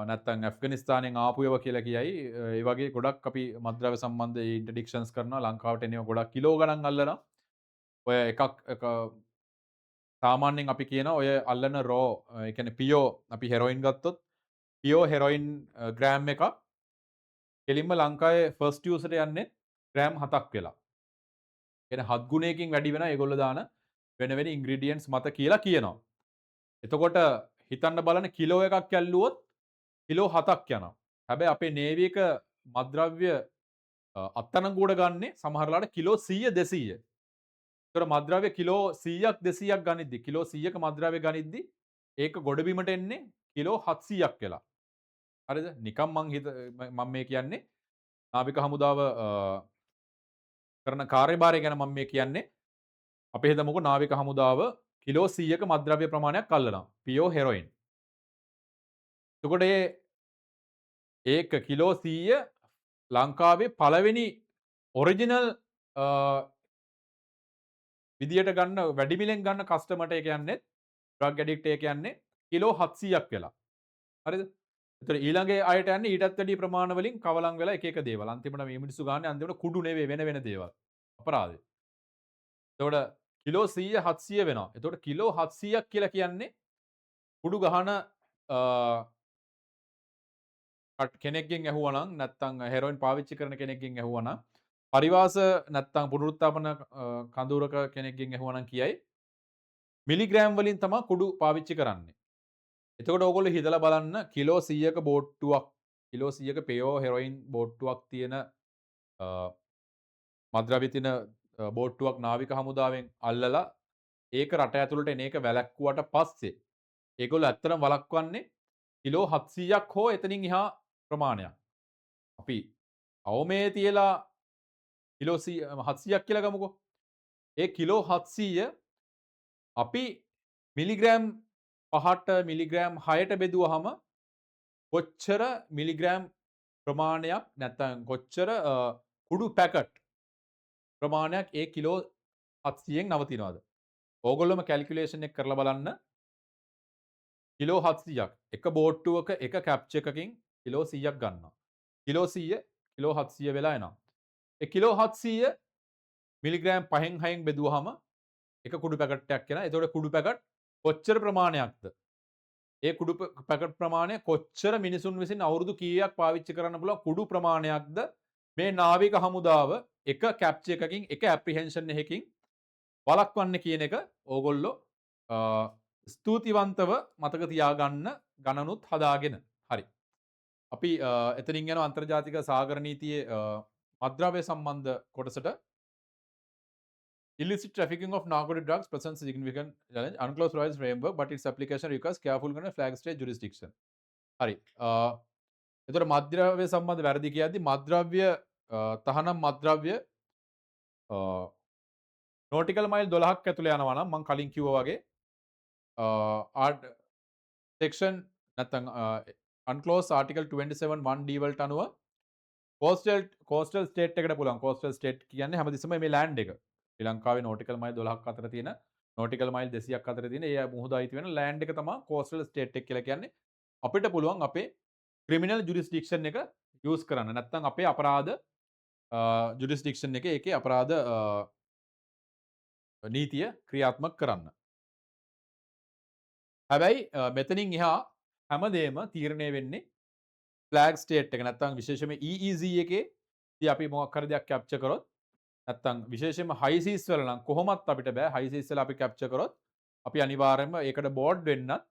නැත්තම් ඇෆ්ගනිස්තානෙන් ආපු ඒවා කියලා කියයි. ඒ වගේ ගොඩක් අපි මද්‍රව්‍ය සම්බන්ධ ඉන්ටර්ඩික්ෂන්ස් කරනවා. ලංකාවට එන ඒවා ගොඩක් කිලෝ ගණන් අල්ලනවා. ඔය එකක් සාමාන්‍යයෙන් අපි කියන ඔය අල්ලන රෝ ඒ කියන්නේ පියෝ අපි හෙරොයින් ගත්තොත් පියෝ හෙරොයින් ග්‍රෑම් එකක් කෙලින්ම ලංකාවේ ෆස්ට් යූසර් යන්නේ ග්‍රෑම් 7ක් වෙලා. කියන්නේ 7 ගුණයකින් වැඩි වෙනවා ඒගොල්ලෝ දාන වෙන වෙන ඉන්ග්‍රීඩියන්ට්ස් මත කියලා කියනවා. එතකොට හිතන්න බලන්න කිලෝ එකක් ඇල්ලුවොත් කිලෝ 7ක් යනවා. හැබැයි අපේ නේවි එක මත්ද්‍රව්‍ය අත්අඩංගුවට ගන්නේ සමහරලාට කිලෝ 100 200. ඒතර මත්ද්‍රව්‍ය කිලෝ 100ක් 200ක් ගනිද්දි කිලෝ 100ක මත්ද්‍රව්‍ය ගනිද්දි ඒක ගොඩබිමට එන්නේ කිලෝ 700ක් වෙලා. හරිද? නිකම් මම මේ කියන්නේ නාවික හමුදාව කරන කාර්යභාරය ගැන මම මේ කියන්නේ. අපි හිතමුකෝ නාවික හමුදාව කිලෝ 100ක මත්ද්‍රව්‍ය ප්‍රමාණයක් අල්ලනවා. පියෝ හෙරොයින්. එතකොට ඒක කිලෝ 100 ලංකාවේ පළවෙනි ඔරිජිනල් විදියට ගන්න වැඩි මිලෙන් ගන්න කස්ටමර්ට ඒ කියන්නේ ඩ්‍රග් ඇඩික්ට් ඒ කියන්නේ කිලෝ 700ක් වෙලා. හරිද? ඒතර ඊළඟේ අයට යන්නේ ඊටත් වැඩි ප්‍රමාණ වලින් කවලම් වෙලා එක එක දේවල්. අන්තිමට මේ මිනිස්සු ගන්න අන්තිමට කුඩු නෙවෙයි වෙන වෙන දේවල්. අපරාධේ. එතකොට කිලෝ 100 700 වෙනවා. එතකොට කිලෝ 700ක් කියලා කියන්නේ කුඩු ගහන අ කෙනෙක්ගෙන් ඇහුවනම් නැත්තම් හෙරොයින් පාවිච්චි කරන කෙනෙක්ගෙන් ඇහුවනම් පරිවාස නැත්තම් පුනරුත්ථාපන කඳවුරක කෙනෙක්ගෙන් ඇහුවනම් කියයි මිලිග්‍රෑම් වලින් තමයි කුඩු පාවිච්චි කරන්නේ. එතකොට ඕගොල්ලෝ හිතලා බලන්න කිලෝ 100ක බෝට්ටුවක් කිලෝ 100ක පෙයෝ හෙරොයින් බෝට්ටුවක් තියෙන මද්‍රව්‍ය තියෙන බෝට්ටුවක් නාවික හමුදාවෙන් අල්ලලා ඒක රට ඇතුළට එන එක වැළැක්වුවට පස්සේ ඒගොල්ලෝ ඇත්තටම වළක්වන්නේ කිලෝ 700ක් හෝ එතනින් එහා ප්‍රමාණයක්. අපි අවමේ තියලා කිලෝ 700ක් කියලා ගමුකෝ. ඒ කිලෝ 700 අපි මිලිග්‍රෑම් 5ට මිලිග්‍රෑම් 6ට බෙදුවහම කොච්චර මිලිග්‍රෑම් ප්‍රමාණයක් නැත්තම් කොච්චර කුඩු පැකට් ප්‍රමාණයක් ඒ කිලෝ 700න් නවතිනවද? ඕගොල්ලොම කැල්කියුලේෂන් එක කරලා බලන්න. කිලෝ 700ක් එක බෝට්ටුවක එක කැප්චර් එකකින් කිලෝ 100ක් ගන්නවා. කිලෝ 100 කිලෝ 700 වෙලා එනවා. ඒ කිලෝ 700 මිලිග්‍රෑම් 5න් 6න් බෙදුවහම එක කුඩු පැකට්ටයක් එනවා. එතකොට කුඩු පැකට් කොච්චර ප්‍රමාණයක්ද? ඒ කුඩු පැකට් ප්‍රමාණය කොච්චර මිනිසුන් විසින් අවුරුදු කීයක් පාවිච්චි කරන්න පුළුවන් කුඩු ප්‍රමාණයක්ද මේ නාවික හමුදාව එක කැප්චර් එකකින් එක ඇප්‍රිහෙන්ෂන් එකකින් වළක්වන්න කියන එක ඕගොල්ලෝ ස්තුතිවන්තව මතක තියාගන්න ගණනුත් හදාගෙන. හරි. අපි එතනින් යනවා අන්තර්ජාතික සාගර නීතියේ මද්‍රව්‍ය සම්බන්ධ කොටසට. Illicit trafficking of narcotic drugs presents a significant challenge. Unclosed rights framework, but its application requires careful and flag state jurisdiction. හරි. එතකොට මද්‍රව්‍ය සම්බන්ධ වැරදි කියද්දි මද්‍රව්‍ය තහනම් මද්‍රව්‍ය නෝටිකල් මයිල් 12ක් ඇතුළේ යනවා නම් මම කලින් කිව්වා වගේ සෙක්ෂන් නැත්නම් අන්ක්ලෝස් ආටිකල් 27 1D වලට අනුව කෝස්ටල් ස්ටේට් එකට පුළුවන්. කෝස්ටල් ස්ටේට් කියන්නේ හැමතිස්සම මේ ලෑන්ඩ් එක. ශ්‍රී ලංකාවේ නෝටිකල් මයිල් 12ක් අතර තියෙන නෝටිකල් මයිල් 200ක් අතර තියෙන ඒ මුහුද අයිති වෙන ලෑන්ඩ් එක තමයි කෝස්ටල් ස්ටේට් එක කියලා කියන්නේ. අපිට පුළුවන් අපේ ක්‍රිමිනල් ජුරිස්ඩික්ෂන් එක යූස් කරන්න. නැත්නම් අපේ අපරාධ ජුරිස්ඩික්ෂන් එකේ ඒකේ අපරාධ නීතිය ක්‍රියාත්මක කරන්න. හැබැයි මෙතනින් එහා හැමදේම තීරණය වෙන්නේ ෆ්ලෑග් ස්ටේට් එක. නැත්නම් විශේෂයෙන්ම EEZ එකේ ඉතින් අපි මොකක් හරි දෙයක් කැප්චර් කරොත් නැත්නම් විශේෂයෙන්ම හයි සීස් වල නම් කොහොමත් අපිට බෑ. හයි සීස් වල අපි කැප්චර් කරොත් අපි අනිවාර්යයෙන්ම ඒකට බෝඩ් වෙන්නත්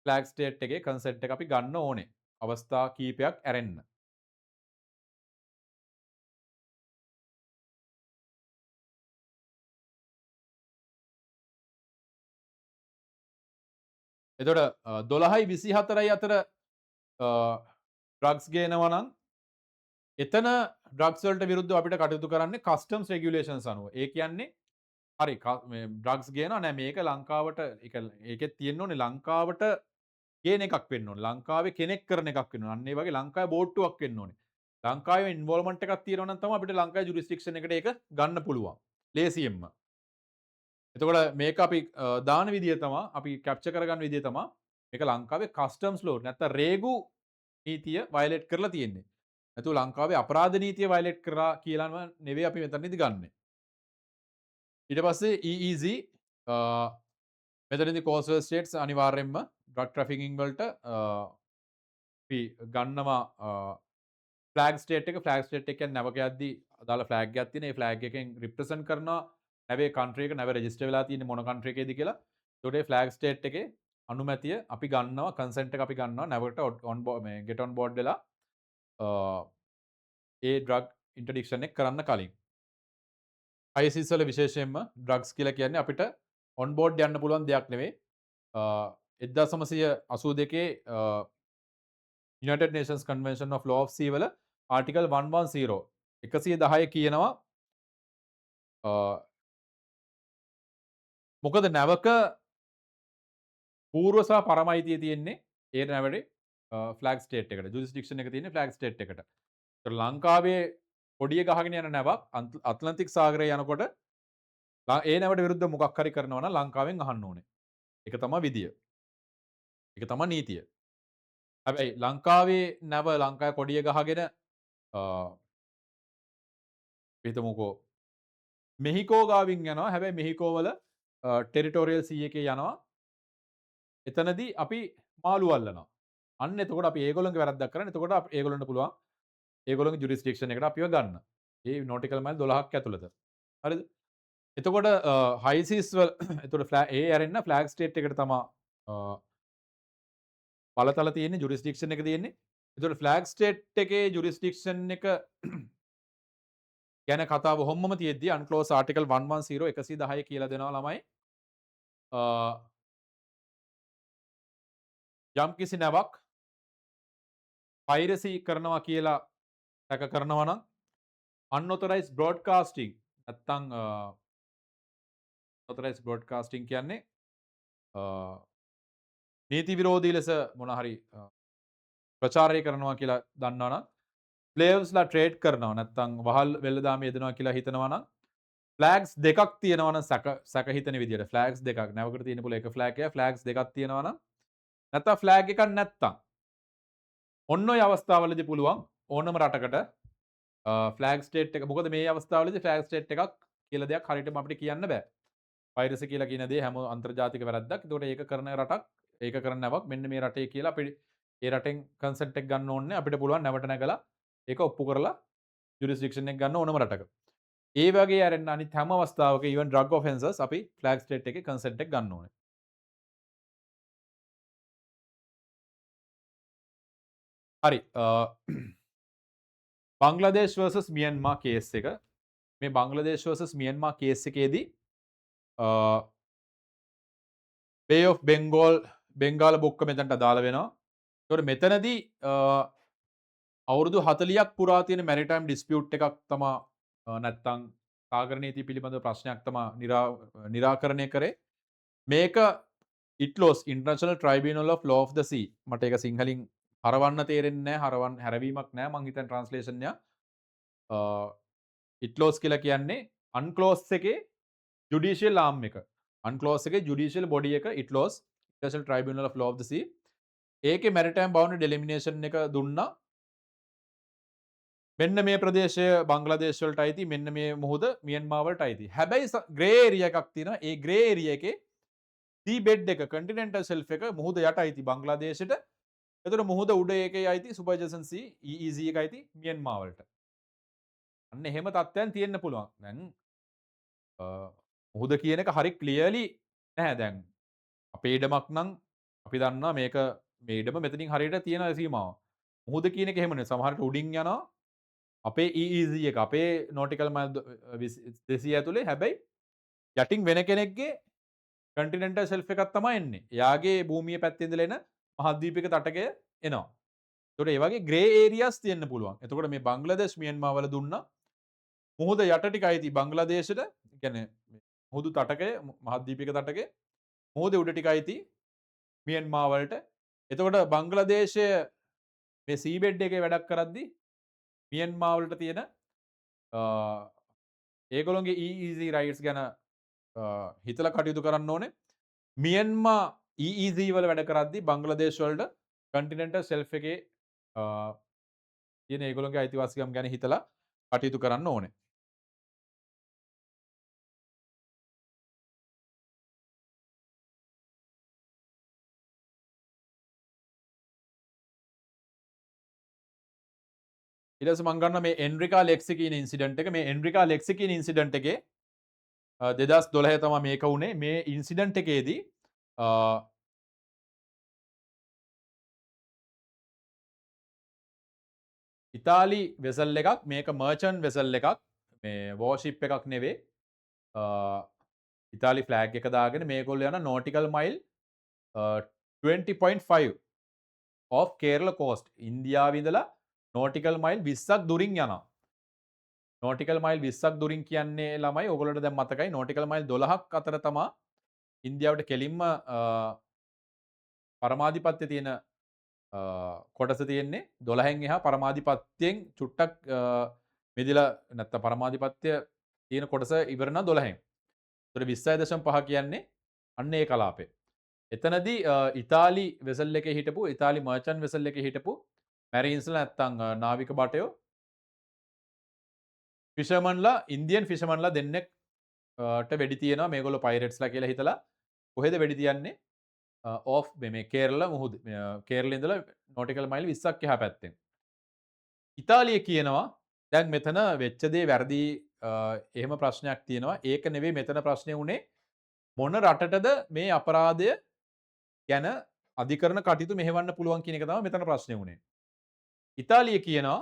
ෆ්ලෑග් ස්ටේට් එකේ කන්සෙන්ට් එක අපි ගන්න ඕනේ. අවස්ථා කීපයක් ඇරෙන්න. එතකොට 12යි 24යි අතර ඩ්‍රග්ස් ගේනවා නම් එතන ඩ්‍රග්ස් වලට විරුද්ධව අපිට කටයුතු කරන්නේ කස්ටම්ස් රෙගියුලේෂන්ස් අනුව. ඒ කියන්නේ හරි මේ ඩ්‍රග්ස් ගේනවා නෑ මේක ලංකාවට ඒකෙත් තියෙන්න ඕනේ ලංකාවට ගේන එකක් වෙන්න ඕනේ. ලංකාවේ කෙනෙක් කරන එකක් වෙන්න ඕනේ. අන්න ඒ වගේ ලංකාවේ බෝට්ටුවක් වෙන්න ඕනේ. ලංකාවේ ඉන්වෝල්ව්මන්ට් එකක් තියෙනවා නම් තමයි අපිට ලංකාවේ ජුරිස්ඩික්ෂන් එකට ඒක ගන්න පුළුවන්. ලේසියෙන්ම. එතකොට මේක අපි දාන විදිය තමයි අපි කැප්චර් කරගන්න විදිය තමයි මේක ලංකාවේ කස්ටම්ස් ලෝ නැත්නම් රේගු නීතිය වයලේට් කරලා තියෙන්නේ. නැතුව ලංකාවේ අපරාධ නීතිය වයලේට් කරා කියලාම නෙවෙයි අපි මෙතනදි ගන්නෙ. ඊට පස්සේ EEZ මෙතනදි කෝස්ටල් ස්ටේට්ස් අනිවාර්යයෙන්ම ඩ්‍රග් ට්‍රැෆිකින් වලට අපි ගන්නවා ෆ්ලෑග් ස්ටේට් එක. ෆ්ලෑග් ස්ටේට් එක කියන්නේ නැවක යද්දී අදාළ ෆ්ලෑග් එකක් තියෙන. ඒ ෆ්ලෑග් එකෙන් රිප්‍රසන්ට් කරනවා නැවේ කන්ට්‍රි එක නැව රෙජිස්ටර් වෙලා තියෙන්නේ මොන කන්ට්‍රි එකේද කියලා. ඒකට ඒ ෆ්ලෑග් ස්ටේට් එකේ අනුමැතිය අපි ගන්නවා කන්සෙන්ට් එක අපි ගන්නවා නැවට මේ ගෙට් ඔන් බෝඩ් වෙලා ඒ ඩ්‍රග් ඉන්ට්‍රොඩක්ෂන් එක කරන්න කලින්. ISIS වල විශේෂයෙන්ම ඩ්‍රග්ස් කියලා කියන්නේ අපිට ඔන් බෝඩ් යන්න පුළුවන් දෙයක් නෙවෙයි. 1982 United Nations Convention of Law of Sea වල ආටිකල් 110 110 කියනවා මොකද නැවක පූර්ව සහ පරම අයිතිය තියෙන්නේ ඒ නැවටේ ෆ්ලෑග් ස්ටේට් එකට. ජුරිස්ඩික්ෂන් එක තියෙන්නේ ෆ්ලෑග් ස්ටේට් එකට. ඒතර ලංකාවේ කොඩිය ගහගෙන යන නැවක් ඇට්ලන්ටික් සාගරේ යනකොට ඒ නැවට විරුද්ධව මොකක් හරි කරනවා නම් ලංකාවෙන් අහන්න ඕනේ. ඒක තමයි විදිය. ඒක තමයි නීතිය. හැබැයි ලංකාවේ නැව ලංකාවේ කොඩිය ගහගෙන හිතමුකෝ මෙහිකෝ ගාවින් යනවා. හැබැයි මෙහිකෝ වල ටෙරිටෝරියල් සී එකේ යනවා. එතනදී අපි මාළු අල්ලනවා. අන්න එතකොට අපි ඒගොල්ලන්ගේ වැරද්දක් කරන්නේ. එතකොට ඒගොල්ලන්ට පුළුවන් ඒගොල්ලන්ගේ ජුරිස්ඩික්ෂන් එකට අපිව ගන්න. ඒ නෝටිකල් මයිල් 12ක් ඇතුළත. හරිද? එතකොට හයිසිස් වල එතකොට ඒ ඇරෙන්න ෆ්ලෑග් ස්ටේට් එකට තමා බලතල තියෙන්නේ ජුරිස්ඩික්ෂන් එක තියෙන්නේ. එතකොට ෆ්ලෑග් ස්ටේට් එකේ ජුරිස්ඩික්ෂන් එක ගැන කතාව ඔහොමම තියෙද්දි අන්ක්ලෝස් ආටිකල් 110 110 කියලා දෙනවා ළමයි. යම් කිසි නැවක් පයිරසි කරනවා කියලා සැක කරනවා නම් unauthorized broadcasting නැත්තම් unauthorized broadcasting කියන්නේ නීති විරෝධී ලෙස මොන හරි ප්‍රචාරය කරනවා කියලා දන්නවනම් ස්ලේව්ස්ලා ට්‍රේඩ් කරනවා නැත්තම් වහල් වෙළඳාමේ යෙදෙනවා කියලා හිතනවා නම් ෆ්ලෑග්ස් දෙකක් තියෙනවා නම් සැක හිතන විදියට ෆ්ලෑග්ස් දෙකක් නැවකට තියෙන පුළුවන් එක ෆ්ලෑග් එක ෆ්ලෑග්ස් දෙකක් තියෙනවා නම් නැත්තම් ෆ්ලෑග් එකක් නැත්තම් ඔන්න ඔය අවස්ථාවලදී පුළුවන් ඕනම රටකට ෆ්ලෑග් ස්ටේට් එක මොකද මේ අවස්ථාවලදී ෆ්ලෑග් ස්ටේට් එකක් කියලා දෙයක් හරියටම අපිට කියන්න බෑ. පයිරසි කියලා කියන දේ හැම අන්තර්ජාතික වැරද්දක්. ඒකට ඒක කරන රටක් ඒක කරන නැවක් මෙන්න මේ රටේ කියලා අපි ඒ රටෙන් කන්සෙන්ට් එක ගන්න ඕනේ අපිට පුළුවන් නැවට නැගලා ඒක ඔප්පු කරලා ජුරිස්ඩික්ෂන් එක ගන්න ඕනම රටක. ඒ වගේ අරෙන්න අනිත් හැම අවස්ථාවක even drug offences අපි ෆ්ලෑග් ස්ටේට් එකේ කන්සෙන්ට් එක ගන්න ඕනේ. හරි. බංග්ලාදේශ් vs මියන්මා කේස් එක. මේ බංග්ලාදේශ් vs මියන්මා කේස් එකේදී බේ ඔෆ් බෙන්ගාල බොක්ක මෙතනට අදාළ වෙනවා. ඒතකොට මෙතනදී අවුරුදු 40ක් පුරා තියෙන මැරිටයිම් ඩිස්පියුට් එකක් තමා නැත්තම් සාගර නීතිය පිළිබඳව ප්‍රශ්නයක් තමා නිරාකරණය කරේ. මේක ITLOS international tribunal of law of the sea. මට ඒක සිංහලින් හරවන්න තේරෙන්නේ නැහැ. හැරවීමක් නැහැ. මං හිතන්නේ ට්‍රාන්ස්ලේෂන් එක. ඉට්ලෝස් කියලා කියන්නේ අන්ක්ලෝස් එකේ ජුඩිෂියල් ආම් එක. අන්ක්ලෝස් එකේ ජුඩිෂියල් බොඩි එක ITLOS international tribunal of law of the sea. ඒකේ මැරිටයිම් බවුන්ඩරි ඩෙලිමිනේෂන් එක දුන්නා. මෙන්න මේ ප්‍රදේශය බංග්ලාදේශ වලට අයිති මෙන්න මේ මුහුද මියන්මා වලට අයිති. හැබැයි ග්‍රේ ඒරියා එකක් තියෙනවා. ඒ ග්‍රේ ඒරියා එකේ සී බෙඩ් එක කන්ටිනෙන්ටල් ෂෙල්ෆ් එක මුහුද යට අයිති බංග්ලාදේශයට. එතකොට මුහුද උඩ ඒකේ අයිති සුපර්ජසන් සී EEZ එක අයිති මියන්මා වලට. අන්න එහෙම තත්ත්වයන් තියෙන්න පුළුවන්. දැන් මුහුද කියන එක හරි ක්ලියර්ලි නැහැ දැන්. අපේ ඉඩමක් නම් අපි දන්නවා මේක මේ ඉඩම මෙතනින් හරියට තියෙන සීමාව. මුහුද කියන එක එහෙම නෙවෙයි. සමහරට උඩින් යනවා අපේ EEZ එක අපේ නෝටිකල් මයිල් 200 ඇතුලේ හැබැයි යටින් වෙන කෙනෙක්ගේ කන්ටිනෙන්ටල් ෂෙල්ෆ් එකක් තමයි එන්නේ. එයාගේ භූමිය පැත්තේ ඉඳලා එන මහද්වීපික තටකය එනවා. ඒතකොට ඒ වගේ ග්‍රේ ඒරියාස් තියෙන්න පුළුවන්. එතකොට මේ බංග්ලාදේශ මියන්මා වල දුන්නා මුහුද යට ටික අයිති බංග්ලාදේශයට. ඒ කියන්නේ මුහුදු තටකය මහද්වීපික තටකය මුහුද උඩ ටික අයිති මියන්මා වලට. එතකොට බංග්ලාදේශය මේ සී බෙඩ් එකේ වැඩක් කරද්දී මියන්මා වලට තියෙන ඒගොල්ලොන්ගේ EEZ රයිට්ස් ගැන හිතලා කටයුතු කරන්න ඕනේ. මියන්මා EEZ වල වැඩ කරද්දී බංග්ලාදේශ වලට කන්ටිනෙන්ටල් ෂෙල්ෆ් එකේ තියෙන ඒගොල්ලොන්ගේ අයිතිවාසිකම් ගැන හිතලා කටයුතු කරන්න ඕනේ. ඊට පස්සේ මම ගන්නවා මේ එන්රිකා ලෙක්සි කියන ඉන්සිඩන්ට් එක. මේ එන්රිකා ලෙක්සි කියන ඉන්සිඩන්ට් එකේ 2012 තමයි මේක වුණේ. මේ ඉන්සිඩන්ට් එකේදී ඉතාලි වෙසල් එකක් මේක මර්චන්ට් වෙසල් එකක් මේ වෝෂිප් එකක් නෙවෙයි. ඉතාලි ෆ්ලෑග් එක දාගෙන මේගොල්ලෝ යන නෝටිකල් මයිල් 20.5 of කේරළ කෝස්ට්. ඉන්දියාවේ ඉඳලා නෝටිකල් මයිල් 20ක් දුරින් යනවා. නෝටිකල් මයිල් 20ක් දුරින් කියන්නේ ළමයි ඔයගොල්ලන්ට දැන් මතකයි නෝටිකල් මයිල් 12ක් අතර තමා ඉන්දියාවට කෙලින්ම පරමාධිපත්‍ය තියෙන කොටස තියෙන්නේ 12න් එහා පරමාධිපත්‍යයෙන් චුට්ටක් මෙදිලා නැත්නම් පරමාධිපත්‍ය තියෙන කොටස ඉවර නම් 12න්. ඒතර 20.5 කියන්නේ අන්න ඒ කලාපේ. එතනදී ඉතාලි වෙසල් එකේ හිටපු ඉතාලි මර්චන්ට් වෙසල් එකේ හිටපු මැරීන්ස්ලා නැත්නම් නාවික බටයෝ ෆිෂර්මන්ලා ඉන්දියන් ෆිෂර්මන්ලා දෙන්නෙක් වෙඩි තියෙනවා මේගොල්ලෝ පයිරට්ස්ලා කියලා හිතලා කොහෙද වෙඩි තියන්නේ ඕෆ් මේ කේරළ මුහුද කේරළේ ඉඳලා නොටිකල් මයිල් 20ක් එහා පැත්තෙන්. ඉතාලිය කියනවා දැන් මෙතන වෙච්ච දේ වැරදි එහෙම ප්‍රශ්නයක් තියෙනවා. ඒක නෙවෙයි මෙතන ප්‍රශ්නේ වුණේ මොන රටටද මේ අපරාධය ගැන අධිකරණ කටයුතු මෙහෙවන්න පුළුවන් කියන එක තමයි මෙතන ප්‍රශ්නේ වුණේ. ඉතාලිය කියනවා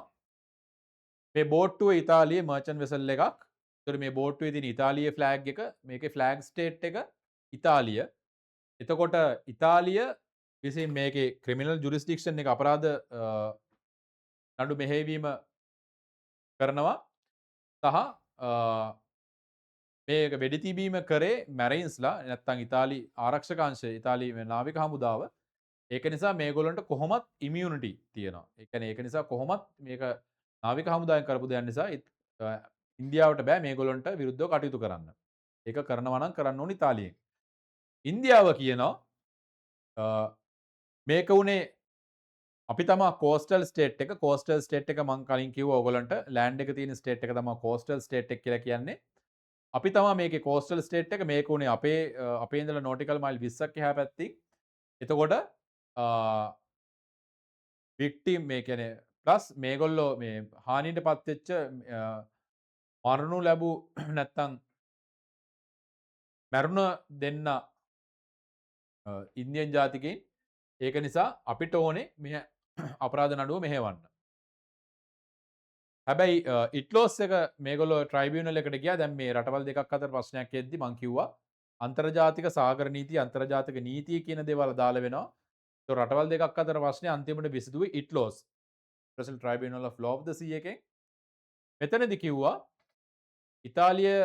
මේ බෝට්ටුව ඉතාලියේ මර්චන්ට් වෙසල් එකක්. ඒතර මේ බෝට්ටුවේ තියෙන ඉතාලියේ ෆ්ලෑග් එක මේකේ ෆ්ලෑග් ස්ටේට් එක ඉතාලිය. එතකොට ඉතාලිය විසින් මේකේ ක්‍රිමිනල් ජුරිස්ඩික්ෂන් එක අපරාධ නඩු මෙහෙයවීම කරනවා සහ මේක වෙඩි තිබීම කරේ මැරයින්ස්ලා නැත්තම් ඉතාලි ආරක්ෂක අංශය ඉතාලි නාවික හමුදාව. ඒක නිසා මේගොල්ලන්ට කොහොමත් ඉමියුනිටි තියෙනවා. ඒ කියන්නේ ඒක නිසා කොහොමත් මේක නාවික හමුදාවෙන් කරපු දෙයක් නිසා ඉන්දියාවට බෑ මේගොල්ලන්ට විරුද්ධව කටයුතු කරන්න. ඒක කරනවා නම් කරන්න ඕනේ ඉතාලියෙන්. ඉන්දියාව කියනවා මේක උනේ අපි තමා කෝස්ටල් ස්ටේට් එක කෝස්ටල් ස්ටේට් එක මං කලින් කිව්වා ඔයගොල්ලන්ට ලෑන්ඩ් එක තියෙන ස්ටේට් එක තමයි කෝස්ටල් ස්ටේට් එක කියලා කියන්නේ. අපි තමා මේකේ කෝස්ටල් ස්ටේට් එක මේක උනේ අපේ ඉඳලා නෝටිකල් මයිල් 20ක් එහා පැත්තේ. එතකොට වික්ටිම් මේ කියන්නේ ප්ලස් මේගොල්ලෝ මේ හානියට පත්වෙච්ච මරණු ලැබූ නැත්තම් මැරුණ දෙන්න ඉන්දියන් ජාතිකයින්. ඒක නිසා අපිට ඕනේ මේ අපරාධ නඩුව මෙහෙවන්න. හැබැයි ඉට්ලෝස් එක මේගොල්ලෝ ට්‍රයිබියුනල් එකට ගියා. දැන් මේ රටවල් දෙකක් අතර ප්‍රශ්නයක් එද්දි මං කිව්වා අන්තර්ජාතික සාගර නීතිය අන්තර්ජාතික නීතිය කියන දේවල් අදාළ වෙනවා. ඒතකොට රටවල් දෙකක් අතර ප්‍රශ්නේ අන්තිමට විසඳුවේ ඉට්ලෝස් International Tribunal of Law of the Sea එකෙන්. මෙතනදි කිව්වා ඉතාලිය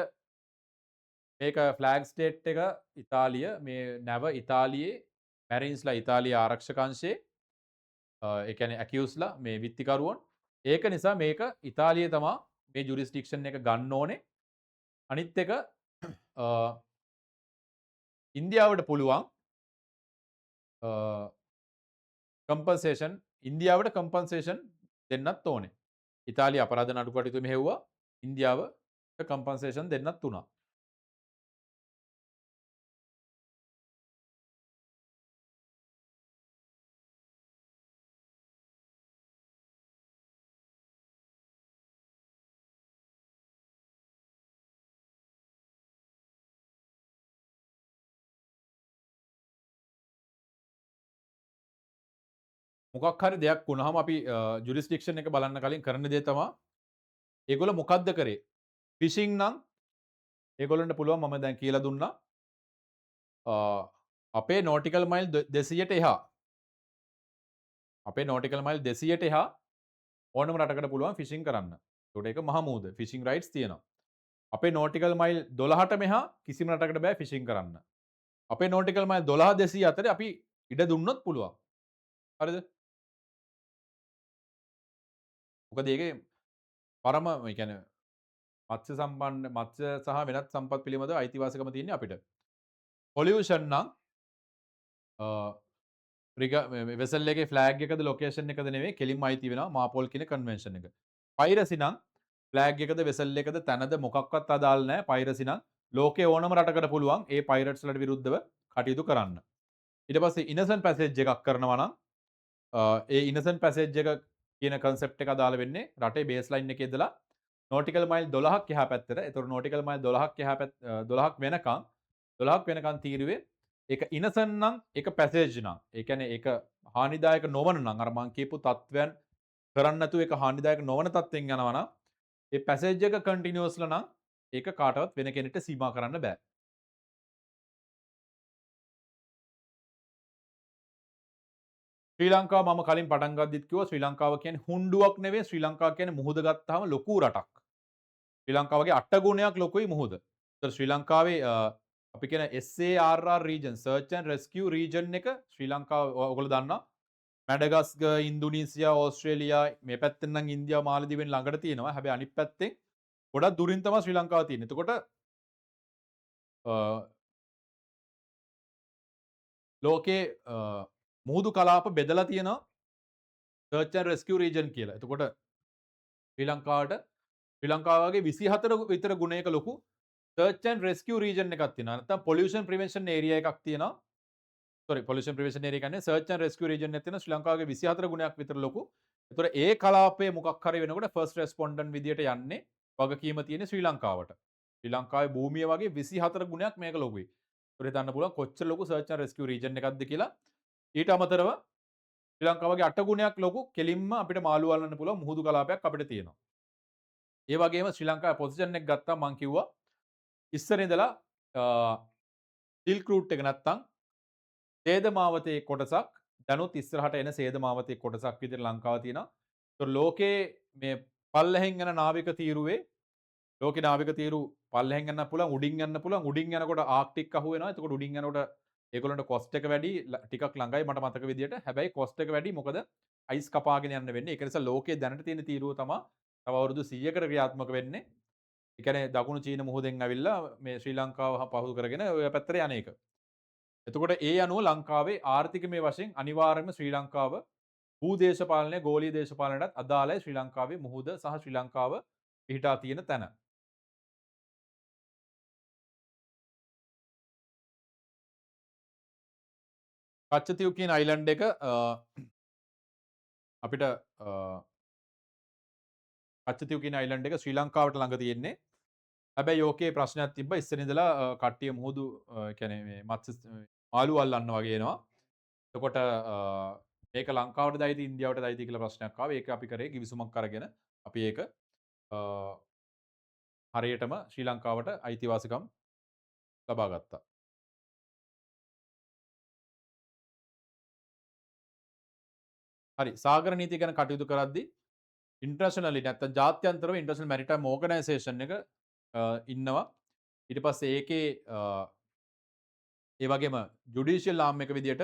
මේක ෆ්ලෑග් ස්ටේට් එක ඉතාලිය මේ නැව ඉතාලියේ මැරින්ස්ලා ඉතාලිය ආරක්ෂක අංශයේ ඒ කියන්නේ ඇකියුස්ලා මේ විත්තිකරුවන්. ඒක නිසා මේක ඉතාලිය තමා මේ ජුරිස්ඩික්ෂන් එක ගන්න ඕනේ. අනිත් එක ඉන්දියාවට පුළුවන් කම්පන්සේෂන් ඉන්දියාවට කම්පන්සේෂන් දෙන්නත් ඕනේ. ඉතාලිය අපරාධ නඩු කටයුතු මෙහෙව්වා. ඉන්දියාවට කම්පන්සේෂන් දෙන්නත් උනා. මොකක් හරි දෙයක් වුණාම අපි ජුරිස්ඩික්ෂන් එක බලන්න කලින් කරන දේ තමයි ඒගොල්ලෝ මොකද්ද කරේ? ෆිෂින් නම් ඒගොල්ලන්ට පුළුවන් මම දැන් කියලා දුන්නා. අපේ නෝටිකල් මයිල් 200ට එහා අපේ නෝටිකල් මයිල් 200ට එහා ඕනම රටකට පුළුවන් ෆිෂින් කරන්න. ඒකට ඒක මහ මුහුද ෆිෂින් රයිට්ස් තියෙනවා. අපේ නෝටිකල් මයිල් 12ට මෙහා කිසිම රටකට බෑ ෆිෂින් කරන්න. අපේ නෝටිකල් මයිල් 12 200 අතරේ අපි ඉඩ දුන්නොත් පුළුවන්. හරිද? මොකද ඒකේ පරම ඒ කියන්නේ මත්ස්‍ය සම්පන්න මත්ස්‍ය සහ වෙනත් සම්පත් පිළිබඳව අයිතිවාසිකම තියෙන්නේ අපිට. පොලියුෂන් නම් වෙසල් එකේ ෆ්ලෑග් එකද ලොකේෂන් එකද නෙවෙයි කෙලින්ම අයිති වෙනවා මාපෝල් කියන කන්වෙන්ෂන් එක. පයිරසි නම් ෆ්ලෑග් එකද වෙසල් එකද තැනද මොකක්වත් අදාළ නැහැ. පයිරසි නම් ලෝකේ ඕනම රටකට පුළුවන් ඒ පයිරට්ස් වලට විරුද්ධව කටයුතු කරන්න. ඊට පස්සේ ඉනසන්ට් පැසේජ් එකක් කරනවා නම් ඒ ඉනසන්ට් පැසේජ් එක කියන කන්සෙප්ට් එක අදාළ වෙන්නේ රටේ බේස් ලයින් එකේ ඉඳලා නෝටිකල් මයිල් 12ක් එහා පැත්තට. ඒතකොට නෝටිකල් මයිල් 12ක් එහා 12ක් වෙනකන් තීරුවේ ඒක ඉනසන් නම් ඒක පැසේජ් නම්. ඒ කියන්නේ ඒක හානිදායක නොවන නම් අර මං කියපු තත්වයන් කරන්නේ නැතුව ඒක හානිදායක නොවන තත්ත්වෙන් යනවා නම් ඒ පැසේජ් එක කන්ටිනියස්ලා නම් ඒක කාටවත් වෙන කෙනෙක්ට සීමා කරන්න බෑ. ශ්‍රී ලංකාව මම කලින් පටන් ගද්දිත් කිව්වා ශ්‍රී ලංකාව කියන්නේ හුණ්ඩුවක් නෙවෙයි ශ්‍රී ලංකාව කියන්නේ මුහුද ගත්තාම ලොකු රටක්. ශ්‍රී ලංකාවගේ 8 ගුණයක් ලොකුයි මුහුද. ඒතර ශ්‍රී ලංකාවේ අපි කියන SARR region search and rescue region එක ශ්‍රී ලංකාව ඔයගොල්ලෝ දන්නා මැඩගස්ක ඉන්දුනීසියා ඕස්ට්‍රේලියා මේ පැත්තෙන් නම් ඉන්දියාව මාලදිවෙන් ළඟට තියෙනවා. හැබැයි අනිත් පැත්තෙන් ගොඩක් දුරින් තමයි ශ්‍රී ලංකාව තියෙන්නේ. එතකොට ලෝකේ මුහුදු කලාප බෙදලා තියෙනවා search and rescue region කියලා. එතකොට ශ්‍රී ලංකාවට ශ්‍රී ලංකාව වගේ 24 විතර ගුණයක ලොකු සර්ච් ඇන්ඩ් රෙස්කියු රීජන් එකක් තියෙනවා. නැත්නම් පොලියුෂන් ප්‍රිවෙන්ෂන් ඒරියා එකක් තියෙනවා. සෝරි පොලියුෂන් ප්‍රිවෙන්ෂන් ඒරියා කියන්නේ සර්ච් ඇන්ඩ් රෙස්කියු රීජන් එකක් තියෙනවා ශ්‍රී ලංකාවේ 24 ගුණයක් විතර ලොකු. ඒතකොට ඒ කලාපයේ මොකක් හරි වෙනකොට ෆස්ට් රෙස්පොන්ඩන්ට් විදියට යන්නේ වගකීම තියෙන්නේ ශ්‍රී ලංකාවට. ශ්‍රී ලංකාවේ භූමිය වගේ 24 ගුණයක් මේක ලොකුයි. ඒතකොට හිතන්න පුළුවන් කොච්චර ලොකු සර්ච් ඇන්ඩ් රෙස්කියු රීජන් එකක්ද කියලා. ඊට අමතරව ශ්‍රී ලංකාව වගේ 8 ගුණයක් ලොකු කෙලින්ම අපිට මාළු අල්ලන්න පුළුවන් මුහුදු කලාපයක් අපිට තියෙනවා. ඒ වගේම ශ්‍රී ලංකාවේ පොසිෂන් එක ගත්තාම මම කිව්වා ඉස්සර ඉඳලා සිල්ක් රූට් එක නැත්තම් සේද මාවතේ කොටසක් දැනුත් ඉස්සරහට එන සේද මාවතේ කොටසක් විදිහට ලංකාව තියෙනවා. ඒතකොට ලෝකේ මේ පල්ලෙහෙන් යන නාවික තීරුවේ ලෝකේ නාවික තීරු පල්ලෙහෙන් යන්න පුළුවන් උඩින් යන්න පුළුවන් උඩින් යනකොට ආක්ටික් අහු වෙනවා. එතකොට උඩින් යනකොට ඒගොල්ලන්ට කොස්ට් එක වැඩි ටිකක් ළඟයි මට මතක විදිහට. හැබැයි කොස්ට් එක වැඩි මොකද අයිස් කපාගෙන යන්න වෙන්නේ. ඒක නිසා ලෝකයේ දැනට තියෙන තීරුව තමයි තව අවුරුදු 100කට ක්‍රියාත්මක වෙන්නේ. ඒ කියන්නේ දකුණු චීන මුහුදෙන් ඇවිල්ලා මේ ශ්‍රී ලංකාව පහු කරගෙන ඔය පැත්තට යන එක. එතකොට ඒ අනුව ලංකාවේ ආර්ථිකමය වශයෙන් අනිවාර්යයෙන්ම ශ්‍රී ලංකාව භූ දේශපාලනය ගෝලීය දේශපාලනයටත් අදාළයි ශ්‍රී ලංකාවේ මුහුද සහ ශ්‍රී ලංකාව පිහිටා තියෙන තැන. කච්චතීව් කියන අයිලන්ඩ් එක අපිට කච්චතීව් කියන අයිලන්ඩ් එක ශ්‍රී ලංකාවට ළඟ තියෙන්නේ. හැබැයි ඕකේ ප්‍රශ්නයක් තිබ්බා ඉස්සර ඉඳලා කට්ටිය මුහුදු කියන්නේ මේ මාළු අල්ලන්න වගේ එනවා. එතකොට මේක ලංකාවටද අයිති ඉන්දියාවටද අයිති කියලා ප්‍රශ්නයක් ආවා. ඒක අපි කරේ කිවිසුමක් අරගෙන අපි ඒක හරියටම ශ්‍රී ලංකාවට අයිතිවාසිකම් ලබා ගත්තා. හරි සාගර නීතිය ගැන කටයුතු කරද්දී ඉන්ටර්නැෂනලි නැත්නම් ජාත්‍යන්තරව ඉන්ටර්නැෂනල් මැරිටයිම් ඕගනයිසේෂන් එක ඉන්නවා. ඊට පස්සේ ඒකේ ඒ වගේම ජුඩිෂියල් ආම් එක විදියට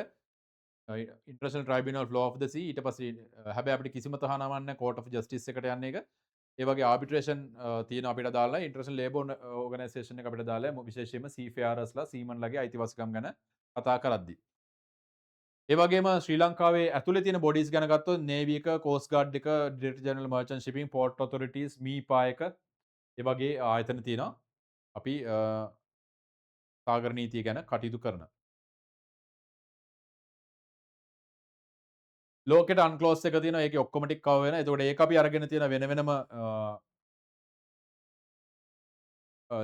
ඉන්ටර්නැෂනල් ට්‍රයිබියුනල් ෆ්ලෝ ඔෆ් ද සී ඊට පස්සේ හැබැයි අපිට කිසිම තහනමක් නැහැ කෝට් ඔෆ් ජස්ටිස් එකට යන්න එක. ඒ වගේ ආබිට්‍රේෂන් තියෙන අපිට දාලා ඉන්ටර්නැෂනල් ලේබර් ඕගනයිසේෂන් එක අපිට දාලා විශේෂයෙන්ම සීෆෙයාරර්ස්ලා සීමන්ලගේ අයිතිවාසිකම් ගැන කතා කරද්දී. ඒ වගේම ශ්‍රී ලංකාවේ ඇතුලේ තියෙන බොඩිස් ගැන ගත්තොත් නේවි එක, කෝස්ට් ගාඩ් එක, director general merchant shipping, port ඔතොරිටිස්, මීපා එක ඒ වගේ ආයතන තියෙනවා. අපි සාගර නීතිය ගැන කටයුතු කරන. ලෝකෙට අන්ක්ලෝස් එක තියෙනවා. ඒකේ ඔක්කොම ටික කවර් වෙනවා. එතකොට ඒක අපි අරගෙන තියෙන වෙන වෙනම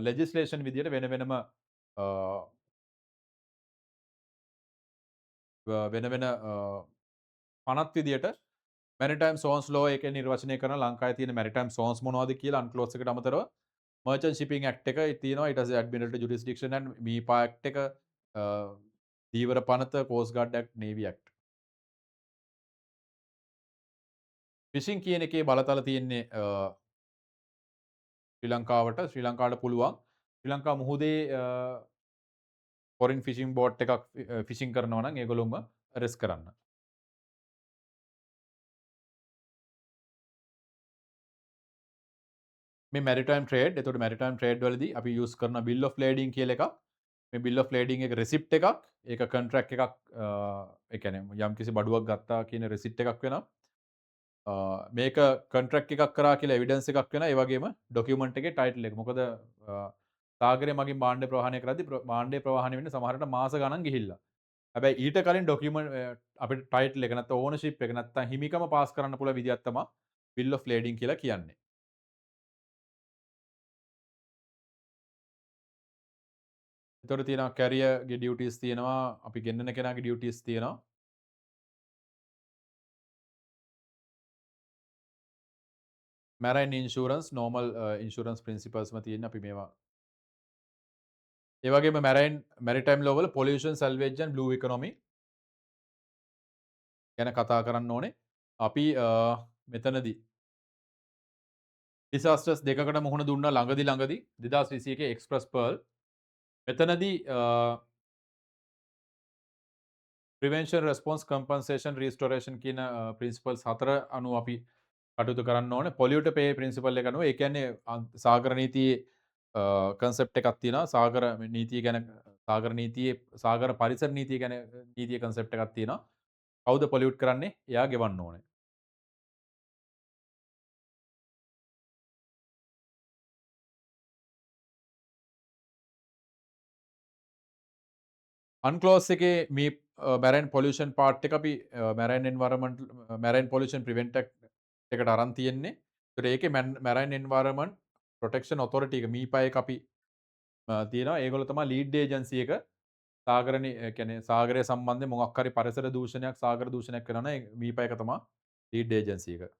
ලෙජිස්ලේෂන් විදියට වෙන වෙනම වෙන වෙන පනත් විදියට මැරිටයිම් සෝන්ස් ලෝ එකේ නිර්වචනය කරන ලංකාවේ තියෙන මැරිටයිම් සෝන්ස් මොනවද කියලා අන්ක්ලෝස් එකට අමතරව මර්චන්ට් ෂිපින් ඇක්ට් එක තියෙනවා. ඊට පස්සේ admiralty jurisdiction and MEPA act එක දීවර පනත coast guard act navy act. Fishing කියන එකේ බලතල තියෙන්නේ ශ්‍රී ලංකාවට පුළුවන් ශ්‍රී ලංකා මුහුදේ ෆොරින් ෆිෂින් බෝට් එකක් ෆිෂින් කරනවා නම් ඒගොල්ලොම රෙස් කරන්න. මේ මැරිටයිම් ට්‍රේඩ් එතකොට මැරිටයිම් ට්‍රේඩ් වලදී අපි යූස් කරන බිල් ඔෆ් ලේඩින් කියලා එකක්. මේ බිල් ඔෆ් ලේඩින් එක රෙසිප්ට් එකක්. ඒක කොන්ට්‍රැක්ට් එකක් ඒ කියන්නේ යම්කිසි බඩුවක් ගත්තා කියන රෙසිප්ට් එකක් වෙනවා. මේක කොන්ට්‍රැක්ට් එකක් කරා කියලා එවිඩන්ස් එකක් වෙනවා. ඒ වගේම ඩොකියුමන්ට් එකේ ටයිටල් එක. මොකද සාගරය මගින් භාණ්ඩ ප්‍රවාහනය කරද්දී භාණ්ඩය ප්‍රවාහනය වෙන්නේ සමහරට මාස ගණන් ගිහිල්ලා. හැබැයි ඊට කලින් ඩොකියුමන්ට් අපිට ටයිටල් එක නැත්නම් ඕනර්ෂිප් එක නැත්නම් හිමිකම පාස් කරන්න පුළුවන් විදියක් තමයි බිල් ඔෆ් ලේඩින් කියලා කියන්නේ. එතකොට තියෙනවා කැරියර්ගේ ඩියුටිස් තියෙනවා අපි ගෙන්නන කෙනාගේ ඩියුටිස් තියෙනවා. මැරයින් ඉන්ෂුරන්ස් නෝමල් ඉන්ෂුරන්ස් ප්‍රින්සිපල්ස්ම තියෙන අපි මේවා. ඒ වගේම මැරිටයිම් ලෝ වල පොලියුෂන් සල්වේජ් ඇන්ඩ් බ්ලූ ඉකොනොමි ගැන කතා කරන්න ඕනේ. අපි මෙතනදී ඩිසාස්ටර්ස් දෙකකට මුහුණ දුන්නා ළඟදී 2021 එක්ස්ප්‍රස් පර්ල් මෙතනදී ප්‍රිවෙන්ෂන් රෙස්පොන්ස් කම්පන්සේෂන් රීස්ටොරේෂන් කියන ප්‍රින්සිපල්ස් 4 අනුව අපි කටයුතු කරන්න ඕනේ. පොලියුටර් පේ ප්‍රින්සිපල් එක අනුව ඒ කියන්නේ සාගර නීතියේ කන්සෙප්ට් එකක් තියෙනවා. සාගර නීතිය ගැන සාගර නීතියේ සාගර පරිසර නීතිය ගැන නීතිය කන්සෙප්ට් එකක් තියෙනවා. කවුද පොලියුට් කරන්නේ? එයා ගෙවන්න ඕනේ. අන්ක්ලෝස් එකේ මේ මැරයින් පොලියුෂන් පාර්ට් එක අපි මැරයින් පොලියුෂන් ප්‍රිවෙන්ට් එකට අරන් තියෙන්නේ. ඒතර ඒකේ මැරයින් එන්වයරන්මන්ට් ප්‍රොටෙක්ෂන් ඔතොරිටි එක මීපා එක අපි තියෙනවා. ඒගොල්ලෝ තමයි ලීඩ් ඒජන්සි එක. සාගරනේ ඒ කියන්නේ සාගරය සම්බන්ධයෙන් මොකක් හරි පරිසර දූෂණයක් සාගර දූෂණයක් වෙනවා නම් මීපා එක තමයි ලීඩ් ඒජන්සි එක.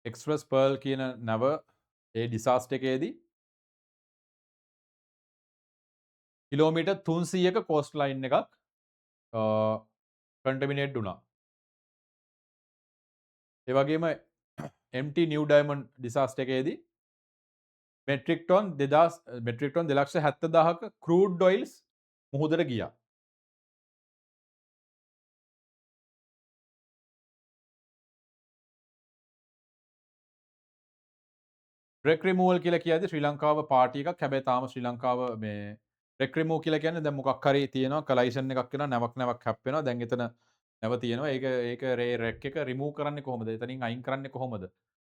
එක්ස්ප්‍රස් පර්ල් කියන නැව ඒ ඩිසාස්ටර් එකේදී කිලෝමීටර් 300ක කෝස්ට් ලයින් එකක් කන්ටමිනේට් වුණා. ඒ වගේම MT නිව් ඩයමන්ඩ් ඩිසාස්ටර් එකේදී මෙට්‍රික් ටොන් 270,000ක ක්‍රූඩ් ඔයිල්ස් මුහුදට ගියා. රෙක් රිමූවල් කියලා කියද්දි ශ්‍රී ලංකාව පාර්ටි එකක්. හැබැයි තාම ශ්‍රී ලංකාව මේ රෙක් රිමූව් කියලා කියන්නේ දැන් මොකක් හරි තියෙනවා කලයිෂන් එකක් වෙනවා නැවක් හැප්පෙනවා. දැන් එතන නැව තියෙනවා. ඒක රෙක් එක රිමූව් කරන්නේ කොහොමද? එතනින් අයින් කරන්නේ කොහොමද?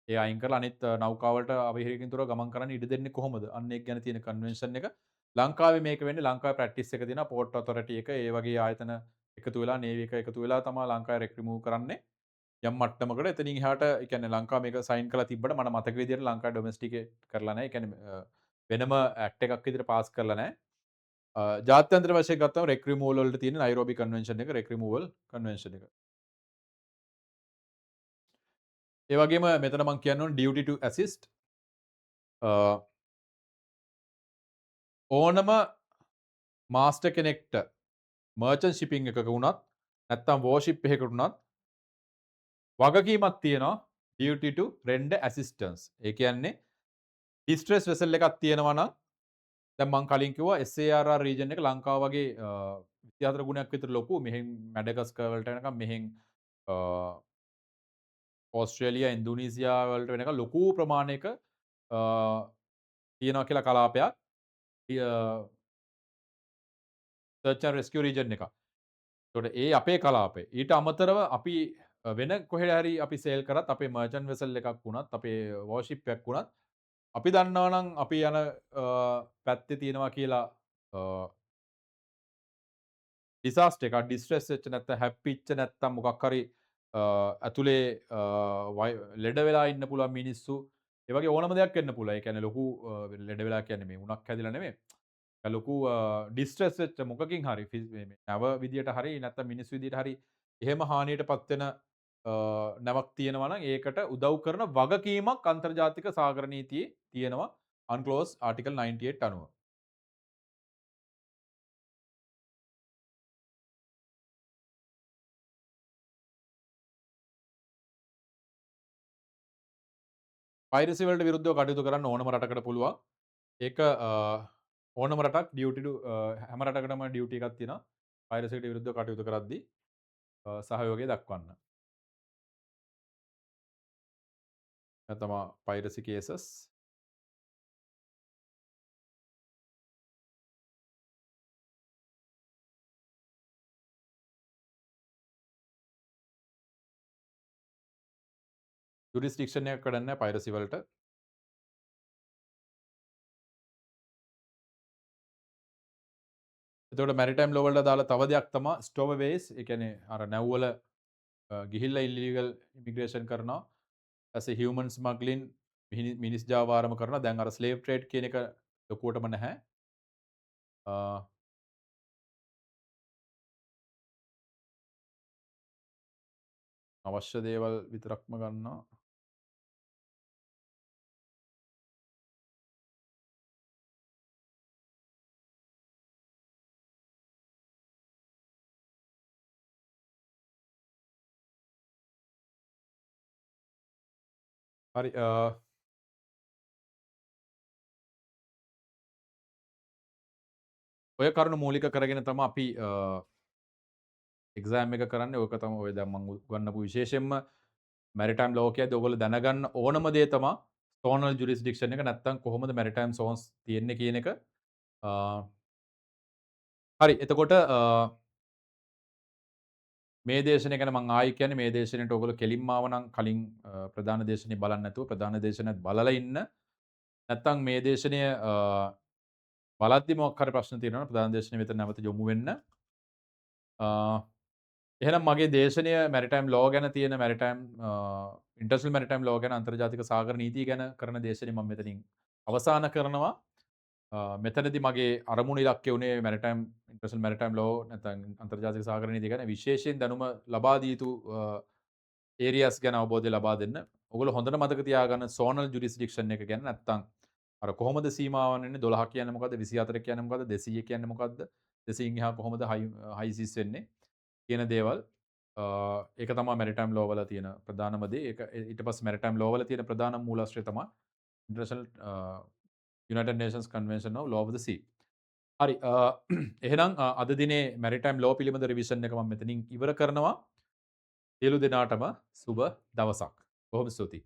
ඒ අයින් කරලා අනිත් නෞකාවලට අවහිරකින් තොරව ගමන් කරන්න ඉඩ දෙන්නේ කොහොමද? අන්න ඒක ගැන තියෙන කන්වෙන්ෂන් එක. ලංකාවේ මේක වෙන්නේ ලංකාවේ ප්‍රැක්ටිස් එක තියෙනවා පෝර්ට් ඔතොරිටි එක ඒ වගේ ආයතන එකතු වෙලා නේවි එක එකතු වෙලා තමයි ලංකාවේ රෙක් රිමූව් කරන්නේ. යම් මට්ටමකට එතනින් එහාට ඒ කියන්නේ ලංකාව මේක සයින් කරලා තිබ්බට මට මතක විදිහට ලංකාවේ ඩොමෙස්ටිකේට් කරලා නැහැ. ඒ කියන්නේ වෙනම ඇක්ට් එකක් විදිහට පාස් කරලා නැහැ. ජාත්‍යන්තර වශයෙන් ගත්තම රෙක් රිමූවල් වලට තියෙන නයිරෝබි කන්වෙන්ෂන් එක රෙක් රිමූවල් කන්වෙන්ෂන් එක. ඒ වගේම මෙතන මම කියන්න ඕනේ ඩියුටි ටු ඇසිස්ට් ඕනම මාස්ටර් කෙනෙක්ට මර්චන්ට් ෂිපින් එකක වුණත් නැත්නම් වෝර්ෂිප් එකකට වුණත් වගකීමක් තියෙනවා ඩියුටි ටු රෙන්ඩර් ඇසිස්ටන්ස්. ඒ කියන්නේ ඩිස්ට්‍රෙස් වෙසල් එකක් තියෙනවා නම් දැන් මම කලින් කිව්වා SARR රීජන් එක ලංකාව වගේ 24 ගුණයක් විතර ලොකු. මෙහෙන් මැඩගස්කර් වලට එනකම් මෙහෙන් ඕස්ට්‍රේලියා ඉන්දුනීසියා වලට වෙනකම් ලොකු ප්‍රමාණයක තියෙනවා කියලා කලාපයක්. සර්ච් ඇන්ඩ් රෙස්කියු රීජන් එකක්. එතකොට ඒ අපේ කලාපේ. ඊට අමතරව අපි වෙන කොහෙද හරි අපි සේල් කරත් අපේ මර්චන්ට් වෙසල් එකක් වුණත් අපේ වෝර්ෂිප් එකක් වුණත් අපි දන්නවා නම් අපි යන පැත්තේ තියෙනවා කියලා ඩිසාස්ටර් එකක් ඩිස්ට්‍රෙස් වෙච්ච නැත්නම් හැප්පිච්ච නැත්නම් මොකක් හරි ඇතුලේ ලෙඩ වෙලා ඉන්න පුළුවන් මිනිස්සු. ඒ වගේ ඕනම දෙයක් වෙන්න පුළුවන්. ඒ කියන්නේ ලොකු ලෙඩ වෙලා කියන්නේ මේ උණක් හැදිලා නෙමෙයි. ලොකු ඩිස්ට්‍රෙස් වෙච්ච මොකකින් හරි නැව විදියට හරි නැත්නම් මිනිස් විදියට හරි එහෙම හානියටපත් වෙන නැවක් තියෙනවා නම් ඒකට උදව් කරන වගකීමක් අන්තර්ජාතික සාගර නීතියේ තියෙනවා අන්ක්ලෝස් ආටිකල් 98 අනුව. පයිරසි වලට විරුද්ධව කටයුතු කරන්න ඕනම රටකට පුළුවන්. ඒක ඕනම රටක් ඩියුටි ටු හැම රටකටම ඩියුටි එකක් තියෙනවා. පයිරසිට විරුද්ධව කටයුතු කරද්දී සහයෝගය දක්වන්න. ඒක තමයි පයිරසි කේසස්. ජුරිස්ඩික්ෂන් එකක් වැඩක් නැහැ පයිරසි වලට. එතකොට මැරිටයිම් ලෝ වලට දාලා තව දෙයක් තමයි ස්ටෝවේස්. ඒ කියන්නේ අර නැව්වල ගිහිල්ලා ඉල්ලීගල් ඉමිග්‍රේෂන් කරනවා. ඊපස්සේ හියුමන් ස්මග්ලින් මිනිස් ජාවාරම කරනවා. දැන් අර ස්ලේව් ට්‍රේඩ් කියන එක ලොකුවටම නැහැ. අවශ්‍ය දේවල් විතරක්ම ගන්නවා. හරි ඔය කරුණු මූලික කරගෙන තමයි අපි එක්සෑම් එක කරන්නේ. ඕක තමයි ඔය දැන් මම උගන්වපු විශේෂයෙන්ම මැරිටයිම් ලෝ කියද්දී ඔයගොල්ලෝ දැනගන්න ඕනම දේ තමයි සෝනල් ජුරිස්ඩික්ෂන් එක නැත්තම් කොහොමද මැරිටයිම් සෝන්ස් තියෙන්නේ කියන එක. හරි එතකොට මේ දේශනය ගැන මං ආයි කියන්නේ මේ දේශනයට ඔයගොල්ලෝ කෙලින්ම ආව නම් කලින් ප්‍රධාන දේශනේ බලන්න නැතුව ප්‍රධාන දේශනයත් බලලා ඉන්න. නැත්තම් මේ දේශනය බලද්දි මොකක් හරි ප්‍රශ්න තියෙනවා නම් ප්‍රධාන දේශනය වෙත නැවත යොමු වෙන්න. එහෙනම් මගේ දේශනය මැරිටයිම් ලෝ ගැන තියෙන මැරිටයිම් ඉන්ටර්නැෂනල් මැරිටයිම් ලෝ ගැන අන්තර්ජාතික සාගර නීතිය ගැන කරන දේශනය මම මෙතනින් අවසන් කරනවා. මෙතනදී මගේ අරමුණ ඉලක්කය වුණේ මැරිටයිම් ඉන්ටර්නැෂනල් මැරිටයිම් ලෝ නැත්නම් අන්තර්ජාතික සාගර නීතිය ගැන විශේෂයෙන් දැනුම ලබා දිය යුතු ඒරියාස් ගැන අවබෝධය ලබා දෙන්න. ඔයගොල්ලෝ හොඳට මතක තියාගන්න සෝනල් ජුරිස්ඩික්ෂන් එක ගැන නැත්නම් අර කොහොමද සීමාවන් වෙන්නේ 12 කියන්නේ මොකද්ද 24 කියන්නේ මොකද්ද 200 කියන්නේ මොකද්ද 200න් එහා කොහොමද හයිසිස් වෙන්නේ කියන දේවල් ඒක තමයි මැරිටයිම් ලෝ වල තියෙන ප්‍රධානම දේ. ඒක ඊට පස්සේ මැරිටයිම් ලෝ වල තියෙන ප්‍රධානම මූලාශ්‍රය තමයි international united nations convention of law of the sea. හරි එහෙනම් අද දිනේ මැරිටයිම් ලෝ පිළිබඳ රිවිෂන් එක මම මෙතනින් ඉවර කරනවා. සියලු දෙනාටම සුබ දවසක්. බොහොම ස්තුතියි.